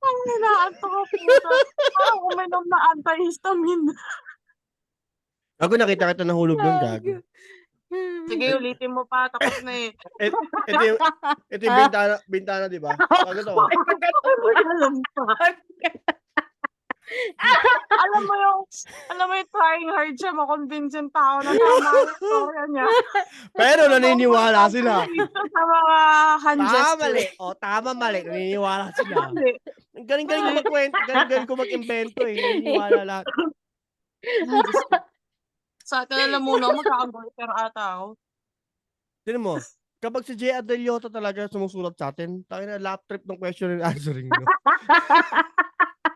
Ang ninaanto ko puta. Parang uminom na antihistamine. Ako nakita kita ng hulog doon, gago. Sige, ulitin mo pa. Tapos na eh. Ito yung bintana, di ba? Bago to. Alam mo yung trying hard siya, makonvince yung tao na tama yung storya niya. Pero naniniwala sila. Sa mga hand Tama, gesture. mali. Tama, mali. Naniniwala sila. Ang galing-galing ko magkwento. Galing-galing ko mag-invento eh. Naniniwala lahat. Sa atin alam muna, magkakagoiter ata ako. Tinan mo, kapag si J. Adelioto talaga sumusulat sa atin, tayo na lap trip ng question and answering. No?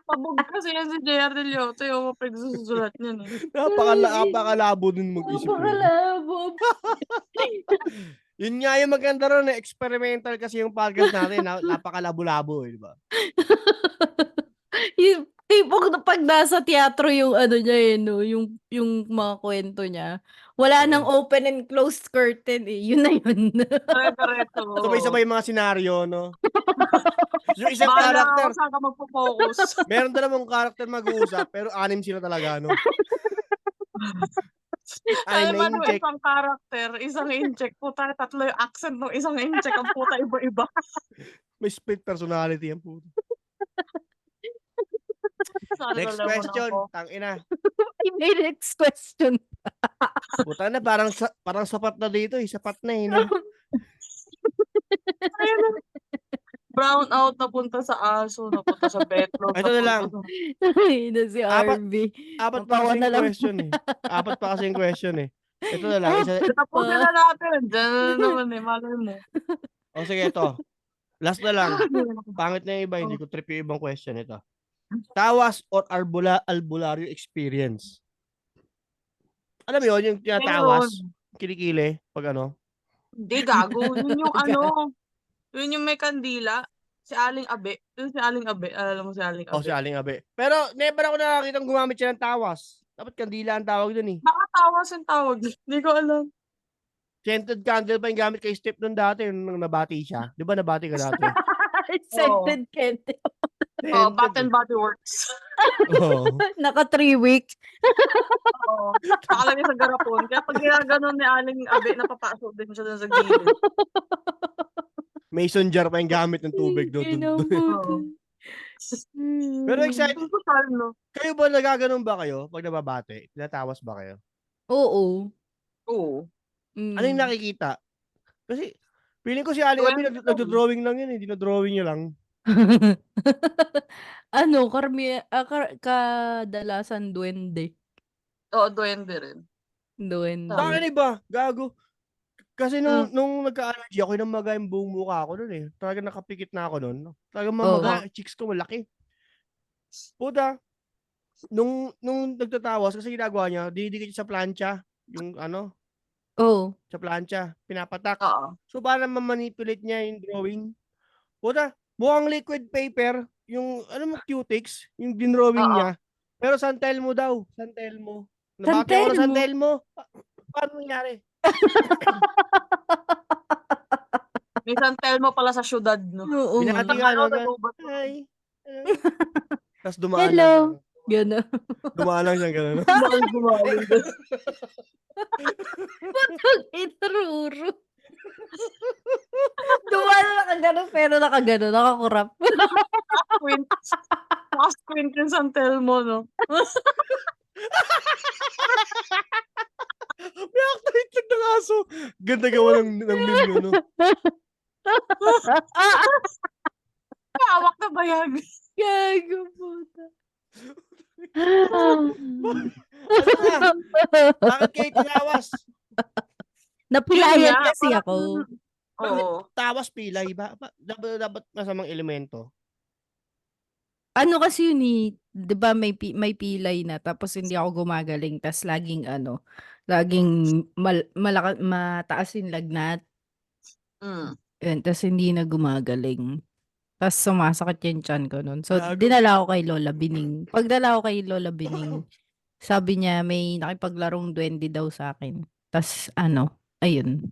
Pabog kasi yan si JR Del Yoto, yung pagsusulat niyan eh. Napakalabo din mag-isip. Napakalabo. Yun nga yung maganda ron eh. Experimental kasi yung podcast natin. Napakalabo-labo eh, di ba? Yung tipong pag nasa teatro yung ano niya eh, no? Yung mga kwento niya. Wala nang open and closed curtain eh. Yun na yun. Diretso. Sabay-sabay yung mga senaryo, no? Yung isang Bahala karakter, ako saan ka magpo-focus. meron na namang karakter mag-uusap, pero 6 sila talaga, no? Alam mo, Name check. isang karakter, isang in-check, puta, 3 yung accent ng isang in-check, ang puta, iba-iba. May split personality yan po. Next question, tangina. May next question. Puta na, parang sapat na dito, sapat na eh. No? Brown out, napunta sa aso, napunta sa betlo. Ito na lang. Ay, na si RB. Apat pa kasi yung question eh. Apat pa kasi yung question eh. Ito na lang. Tapusin na natin. Diyan na naman eh, malay mo. O sige, ito. Last na lang. Pangit na yung iba, hindi ko trip yung ibang question. Ito. Tawas or albularyo experience? Alam mo yun, yung tinatawas, kilikili, pag ano? Hindi, gago. Yun yung ano, yun yung may kandila. Si Aling Abe. Yun si Aling Abe. Alam mo si Aling Abe. O, si Aling Abe. Pero never ako nakakita gumamit siya ng tawas. Dapat kandila ang tawag dun eh. Baka tawas yung tawag. Hindi ko alam. Scented candle pa yung gamit kay Step nun dati nung nabati siya. Di ba nabati ka dati? Scented candle. Oh, Bath and Body Works. Oo. Naka 3 weeks. Oo. Nakalagay sa garapon. Kaya pag ginaganon ni Aling Abe, napapasok din siya dun sa gilid. Mason jar pa yung gamit ng tubig doon. Pero excited. Kayo ba nagaganon ba kayo pag nababate? Tinatawas ba kayo? Oo. Oo. Ano yung nakikita? Kasi feeling ko si Aling Abe nagdo-drawing lang yun eh. Dinodrawing niya lang. Ano, kadalasan duwende. Oo, duwende rin. Duwende. Saan iba? Gago. Kasi nung nagka-allergy ako, namaga yung buong mukha ko nun eh. Talagang nakapikit na ako nun. Talagang mamaga, cheeks ko malaki. Puta. nung nagtatawas kasi ginagawa niya, dinidikit niya sa plancha, yung ano, Oh. sa plancha, pinapatak. Oo. So para ma-manipulate niya yung drawing. Puta, mukhang liquid paper, yung ano mo cutics, yung dinrawing Oo. niya. Pero San Telmo daw, San Telmo. San Nabati ako ng San Telmo? Telmo. Paano nangyari? May San Telmo pala sa syudad, no? Oo nga. Binati Pag ka, ano, no? nagubat ko. Hi. Tapos dumaan lang siya. Hello. Gano'n. Dumaan lang siya gano'n. Bakit gumawin doon? Putang ina, Ruru. Dumalo nakagano pero nakagano, nakakurap. Squint. Naka-squint yung San Telmo, no? May activate lang ng aso. Ganda gawa ng meme yun, no? Hawak na bayag. Gago puta. Ano na? Bakit kayo tinawas? Napilayan Yun nga, kasi parang- ako. Oo. Tawas pilay ba? Dapat masamang elemento. Ano kasi yun eh, 'di ba may pilay na tapos hindi ako gumagaling tas laging laging mataas yung lagnat. Mm. Yun, tas hindi na gumagaling. Tas sumasakit yung tiyan ko nun. So, Gago. dinala ko kay Lola Bining. Pagdala ko kay Lola Bining, sabi niya may nakipaglarong duwende daw sa akin. Tas ayun.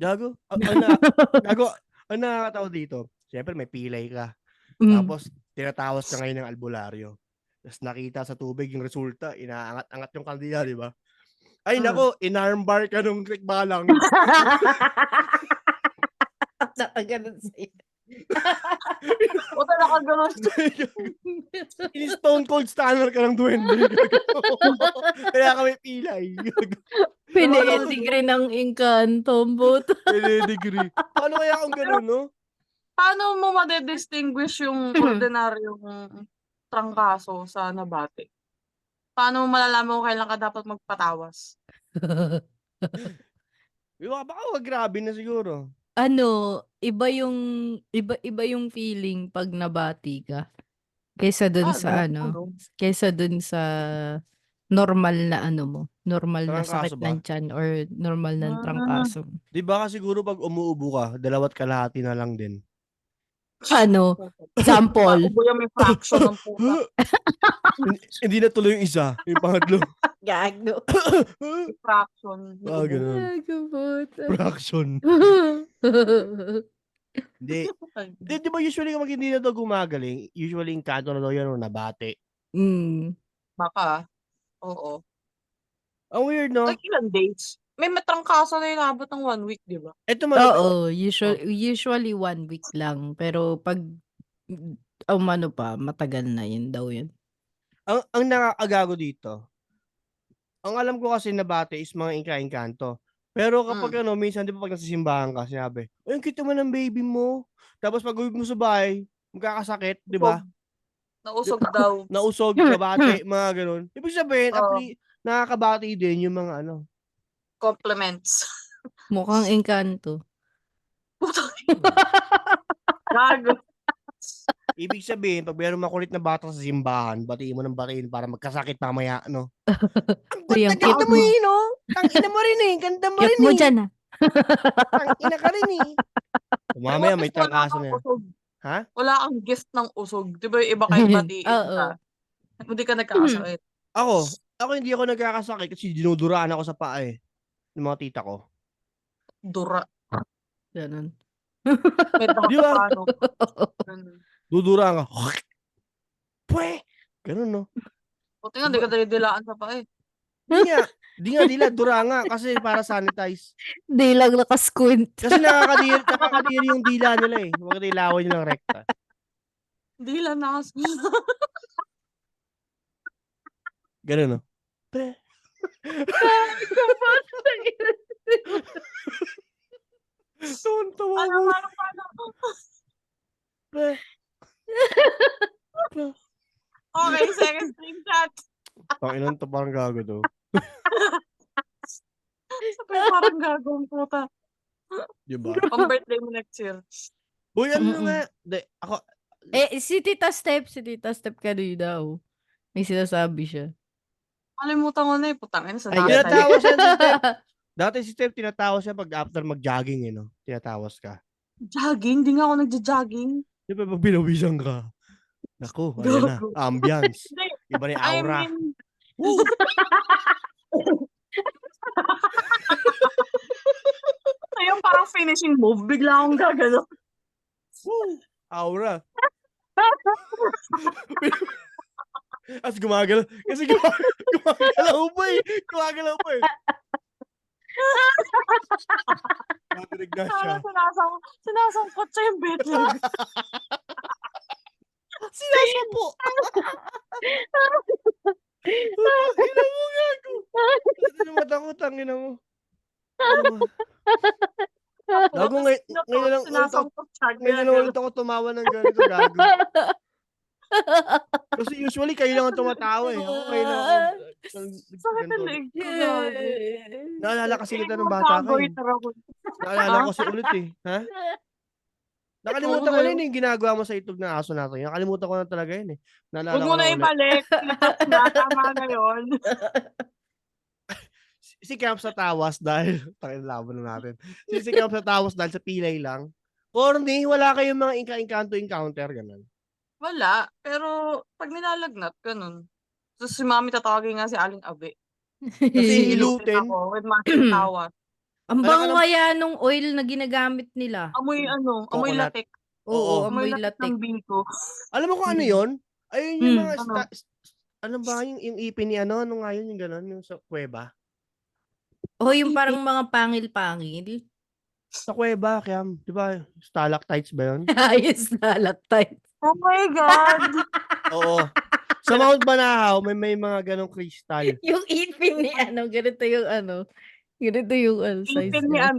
Gago. Ang nakakatawa dito, siyempre may pilay ka. Mm. Tapos, tinatawas ka ngayon ng albularyo. Tapos nakita sa tubig yung resulta, inaangat-angat yung kandila, di ba? Ay, nako, inarmbar ka nung Rick Balang. Nakaganon sa'yo. O talaga ganun. In-stone cold stunner ka ng duwende. Kaya kami pilay. Pinidegree ng engkanto, bot. Pinidegree. Paano kaya kung gano'n, no? Paano mo madedistinguish yung ordinaryong trangkaso sa nabate? Paano mo malalaman kung kailan ka dapat magpatawas? Baka wag grabe na siguro. Iba yung feeling pag nabati ka. Kaysa dun sa kaysa dun sa normal na normal na Trangkaso sakit ba? ng tiyan or normal na trangkaso. Di ba kasi siguro pag umuubo ka, 2 kalahati na lang din. Sample. Ubo yung may fraction ng puta. Hindi na tuloy yung isa, yung pangatlo. Gago. Fraction. Ganun. Gago, puta. Fraction. Hindi. Di ba usually kapag hindi na daw gumagaling, usually yung kanto na daw yan o nabate. Baka. Oo. Ang weird, no? Like ilang days? May matrangkaso na inabot ng 1 week, di ba? Ito Oo, usually 1 week lang. Pero pag matagal na yun daw yun. Ang nakakagago dito, ang alam ko kasi nabate is mga inka-inkanto. Pero kapag minsan, di ba pag nasisimbahan ka, sinabi, ang cute naman ng baby mo. Tapos pag uwi mo sa bahay, magkakasakit, di ba? Nausog daw. Nausog, nabate, mga ganun. Ibig sabihin, nakakabati din yung mga Compliments. Mukhang engkanto. Gago. Ibig sabihin, pag meron makulit na bata sa simbahan, batiin mo ng batiin para magkasakit mamaya, no? Ang ganda mo eh, no? Tangina mo rin eh. Ganda mo rin eh. Cute mo dyan, ha? Tangina ka rin eh. Mamaya may trangkaso na yan. Ha? Wala kang gift ng usog. Di ba yung iba kayo batiin ka? Hindi ka nagkakasakit. Ako hindi ako nagkakasakit kasi dinuduraan ako sa paa eh. Ng mga tita ko. Dura. Ganun. May baka Di ba? paano. Duduraan ka. Pwe! Ganun, no? Buti nga, di ka dalidilaan sa pa eh. Di nga dila, dura nga. Kasi para sanitize. Di lang nakasquint. Kasi nakakadiri yung dila nila eh. Huwag dilawan nyo ng rekta. Dila na kasi. Ganun, no? Pre. Tawa mo. Pre. Okay, second screenshot. Pakinan to parang gago to. Parang gagawin puta. Diba? Pang birthday mo next year. Uy, ano nga? Ako, Si Tita Step kanina daw. May sinasabi siya. Kalimutan ko na putangin sa Ay, dati. tinatawas yan si Steph. Dati si Steph, tinatawas siya pag after mag-jogging, tinatawas ka. Jogging? Di nga ako nagja-jogging. Di ba pag binawisan ka? Naku, ayan na. Gago. Ambience. Hindi, Iba na yung I aura. mean, Woo! yung parang finishing move, bigla akong gagano. Woo! Aura. As gumagalaw. Kasi gumagalaw pa eh. Gumagalaw pa eh. Natinig na siya. Sinasangkot siya yung betlog. Sinasapo. Ina mo, gago. Hindi na matakot ang ina mo. Gago, ngayon lang Sinasangkot siya. ngayon lang ulit ako tumawa ng ganito, gago. Kasi usually kayo lang ang tumatawa eh. Ako ngayon lang ako. Sakit ang leg ko, gago. Naalala kasi kita ng bata ka eh. Gago, Naalala ko kasi ulit eh. Ha? Nakalimutan ko na yun yung ginagawa mo sa itlog ng aso natin. Nakalimutan ko na talaga yun eh. Naalala Huwag ko mo na na ulit. ibalik. Na, tama na yun. Si Camp sa tawas dahil laban na natin. Si Camp sa tawas dahil sa pilay lang. Corny, wala kayong mga encounter ganun. Wala. Pero pag nilalagnat, ganun. Tapos si mami tatawagin nga si Aling Abe. Kasi hilutin. Ako with massive tawa. Ang Wala ka bango ng- kaya nung oil na ginagamit nila. Amoy amoy Coconut. latek. Oo. Amoy Amoy latek latek. ng biko. Alam mo kung ano yun? Ayun yung mga Ano? ano ba yung ipin ni ano nga yun yung gano'n yung sa kuweba. O yung parang mga pangil-pangil. Sa kuweba, Cam, di ba? Stalactites ba yun? Ayos na latay. Oh my God! Oo. Sa Mount Banahaw, may mga ganong kristal. Yung ipin ni ganito yung ganito yung size Ipin ni niya.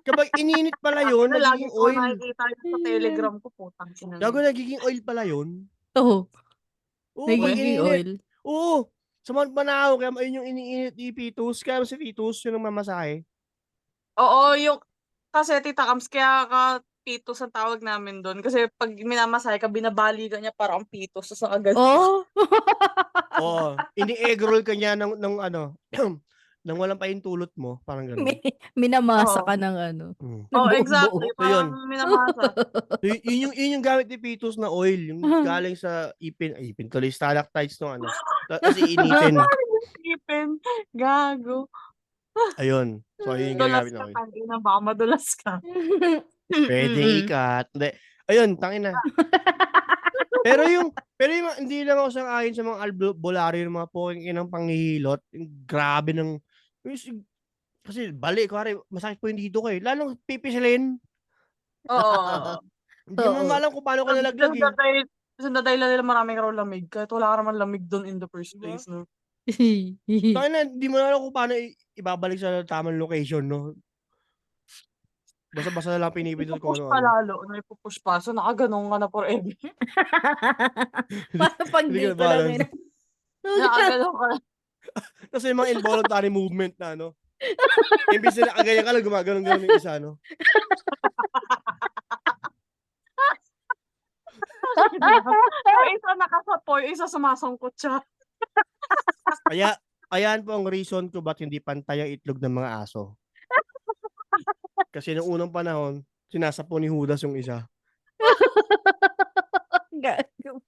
Kapag ininit pala yun, Lagi nagiging ko oil. nakikita yun sa Telegram ko, putang ina. Gago, nagiging oil pala yun. Oo, Oo, pag nagiging ininit. oil. Oo. Sa Mount Banahaw, kaya ayun yung iniinit ni Pitus. Kaya si Pitus, yun ang mamasahe. Oo, yung kasi Tita Kams, kaya ka pitos ang tawag namin doon. Kasi pag minamasay ka, binabaligan niya parang pitos. So, agad. Oh. Oo. Ini-egg roll ka niya ng ano, nang walang pahintulot mo. Parang gano'n. Minamasa Oo. ka ng Mm. Oh, ng exactly. buo-buo. Parang minamasa. Yun yung gamit ni Pitus na oil. Yung galing sa ipin tuloy, stalactites no ano. Tapos iinitin. Ipin. Gago. Ayun. So, ayun yung Dulas ginagamit ka, namin. tangina. Baka madulas ka. Pwede ikat. Hindi. Ayun, tangin na. Pero yung hindi lang ako sang-ayon sa mga albularyo ng mga poking inang panghihilot. Yung grabe ng kasi balik ko masakit po yung dito ko eh. Lalong pipisilin. Oo. Hindi mo alam kung paano ka nalaglag eh. Kasi dahilan nila maraming raw lamig. Kahit wala ka naman lamig doon in the first Diba? place. No? Tangina, hindi mo alam kung paano ibabalik sa tamang location, no? Basta na lang pinipindot ko Ipupush pa lalo. Ipupush pa. So nakaganong ka na forever. Paano pag Hindi ka dito lang balance. Nakaganong ka na. Kasi yung mga involuntary movement na, no? Imbis na ganyan ka lang, gumaganon-ganon yung isa, no? Yung isa nakasapoy, isa sumasangkot siya. Ayan po ang reason ko ba't hindi pantay ang itlog ng mga aso. Kasi noong unang panahon, sinasapo ni Judas yung isa. Gago.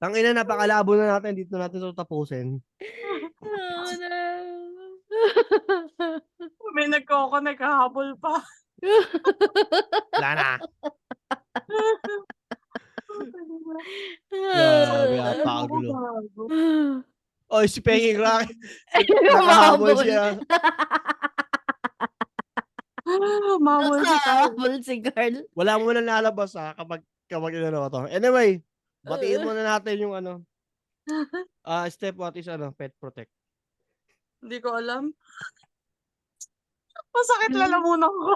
Tangina, napakalabo na natin. Dito natin ito tapusin. Oh, no. May nagkoko-connect, kahabol pa. Wala na. Grabe, napakagulo. Oy, si Penging Rock. Nakahabol siya. Mawal si Carl. Nakahabol si Carl. Wala mo na lalabas kapag inano to. Anyway, batiin mo na natin yung ano. Step what is Pet Protect. Hindi ko alam. Masakit lalamunan ko.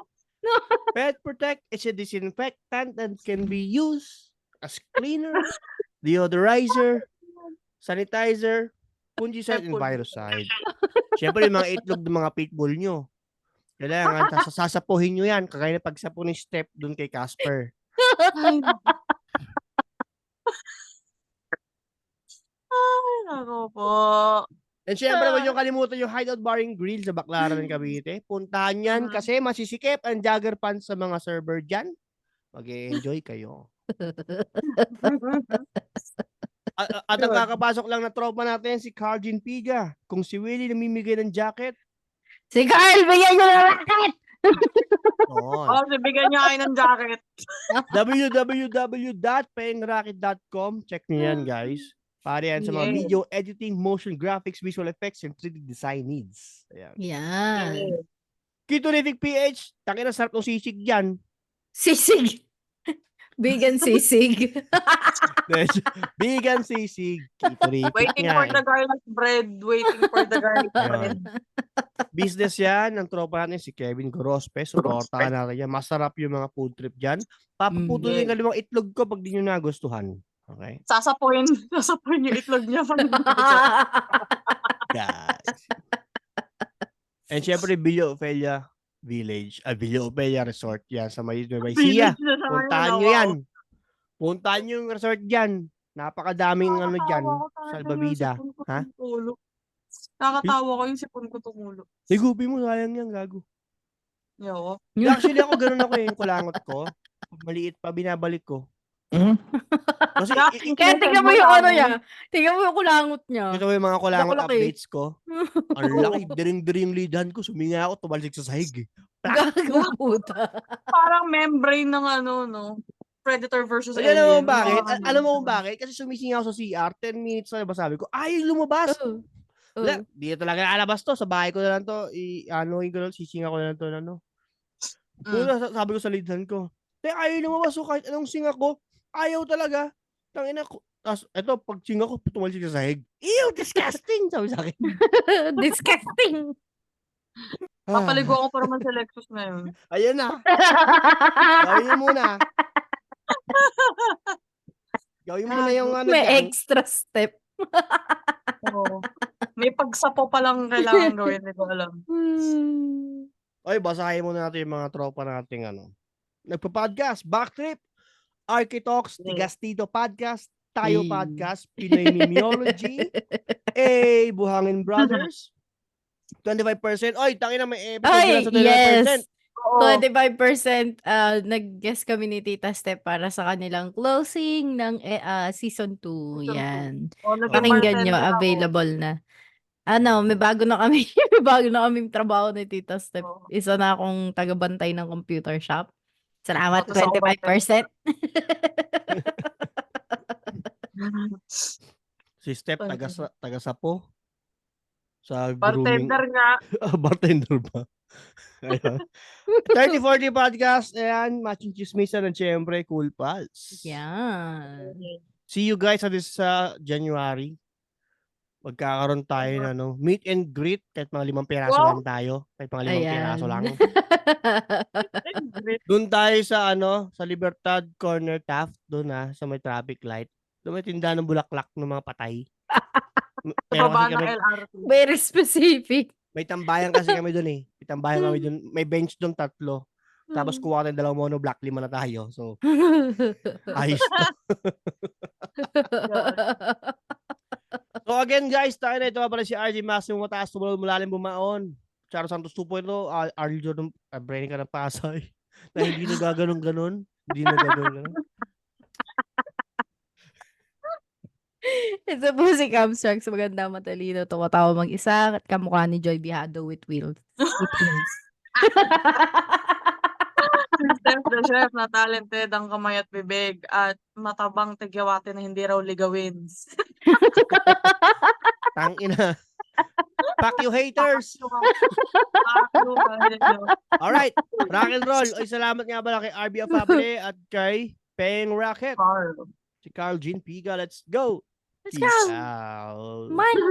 Pet Protect is a disinfectant that can be used as cleaner, deodorizer, sanitizer, fungicide, and viricide. Siyempre, yung mga itlog ng mga pitbull nyo. Kailangan, sasapuhin nyo yan. Kagaya na pagsapo ni Step dun kay Casper. Ay, nako po. And syempre, huwag niyo kalimutan yung Hideout Bar and Grill sa Baclaran ng Cavite. Puntahan yan kasi masisikip ang jogger pants sa mga server dyan. Mag-e-enjoy kayo. At ang kakapasok lang na tropa natin, si Carlin Piga. Kung si Willie namimigay ng jacket, Si Carl, bigyan nyo ng racket! oh, Bigyan niya kayo ng jacket. www.pengracket.com. Check nyo yan, guys. Para yan sa mga Yes. video editing, motion graphics, visual effects, and 3D design needs. Ayan. Yan. Kiturific PH, takin na sarap ng sisig dyan. Sisig. Vegan sisig. Vegan sisig. Kiturific Waiting nga. for the garlic bread. Waiting for the garlic bread. Business yan ng tropa natin si Kevin Gorospe. Supportahan natin yan. Masarap yung mga food trip dyan. Papaputulin yung kalimang itlog ko pag di nyo nagustuhan. Okay? Sasapuin yung itlog niya. Guys. And syempre, Villa Ofelia Village. Villa Ofelia Resort yan sa may Sia. Puntahan nyo yan. Puntahan nyo yung resort dyan. Napakadaming ano dyan. Salbabida. Ha? Nakakatawa ko yung sipon ko tumulo. Higupi mo, sayang yan, gago. Yo. Actually, ako ganun ako yung kulangot ko. Pag maliit pa, binabalik ko. Kasi, Kaya tingnan mo yung ano niya. Tingnan mo yung kulangot niya. ito yung mga kulangot Laki-laki. updates ko. Ang laki, diring-diring yung lidhan ko. Suminga ako, tumalik sa sahig eh. Gago puta. Parang membrane ng ano, no? Predator versus Alam mo Alien. bakit? Alam mo kung bakit? Kasi sumisingaw sa CR, 10 minutes na ba sabi ko, ay, lumabas. Wala, di na talaga lalabas to. Sa bahay ko na lang to. Ano-in ko lang, sisinga ko na lang to. Ano. Sabi ko sa lidhan ko, ayaw lumabas ko kahit anong singa ko. Ayaw talaga. Tangina ko. Tapos, eto, pag singa ko, tumalik sa sahig. Ew, disgusting! Sabi sa akin. Disgusting. Papaligo ako pa naman sa Lexus ngayon. Ayan na. Gawin mo muna. Gawin mo na yung ano May dyan. extra step. Oo. May pagsapo pa lang kailangan gawin. Hindi ko alam. Oy, basahin muna natin yung mga tropa nating ano. Nagpa-podcast, Backtrip, Architalks, Tigastito Podcast, Tayo Hey. Podcast, Pinoy Mimiology, Buhangin Brothers, 25%. Oy, tangina may episode Ay, nila sa 25%. yes. 25% nag-guest kami ni Tita Step para sa kanilang closing ng season 2. Yan. Pakinggan nyo, available na. Ano, may bago na kami, may bago na kaming trabaho ni Tita Step. Isa na akong tagabantay ng computer shop. Salamat, 25%. Si Step, taga-sapo. Sa Bartender grooming. nga. Bartender ba? 30-40 podcast. Ayan, matching chismisan and syempre, Cool Pals. Yan. See you guys sa this January. Magkakaroon tayo na meet and greet kahit mga 5 piraso lang tayo. Kahit mga 5 piraso lang. Doon tayo sa sa Libertad Corner Taft, doon sa may traffic light. Doon may tindahan ng bulaklak ng mga patay. Pero kasi kami, LRT. Very specific. may tambayan kasi kami doon eh. May tambayan kami doon. May bench doon 3. Tapos kuha tayo 2 mono black, 5 na tayo. So, ayos to. So again guys, tayo na ito pala si RJ Massimo mataas tumulong mulalim bumaon. Charo Santos 2.0, Arl Jordan, brainy ka ng Pasay. Na hindi na gaganon-ganon. Hindi na gaganon-ganon. Ito po si Camstruck sa maganda matalino. Tumatawa mag-isa at kamukha ni Joy Bihado with wheels. Steph the Chef na talented ang kamay at bibig at matabang tigyawate na hindi raw ligawin. Tangina. Fuck you haters. Alright, rock and roll. Oy, salamat nga pala kay RB Afable at kay Peng Racket. Si Carl Jean Piga. Let's go. Let's Peace go. out. Mine.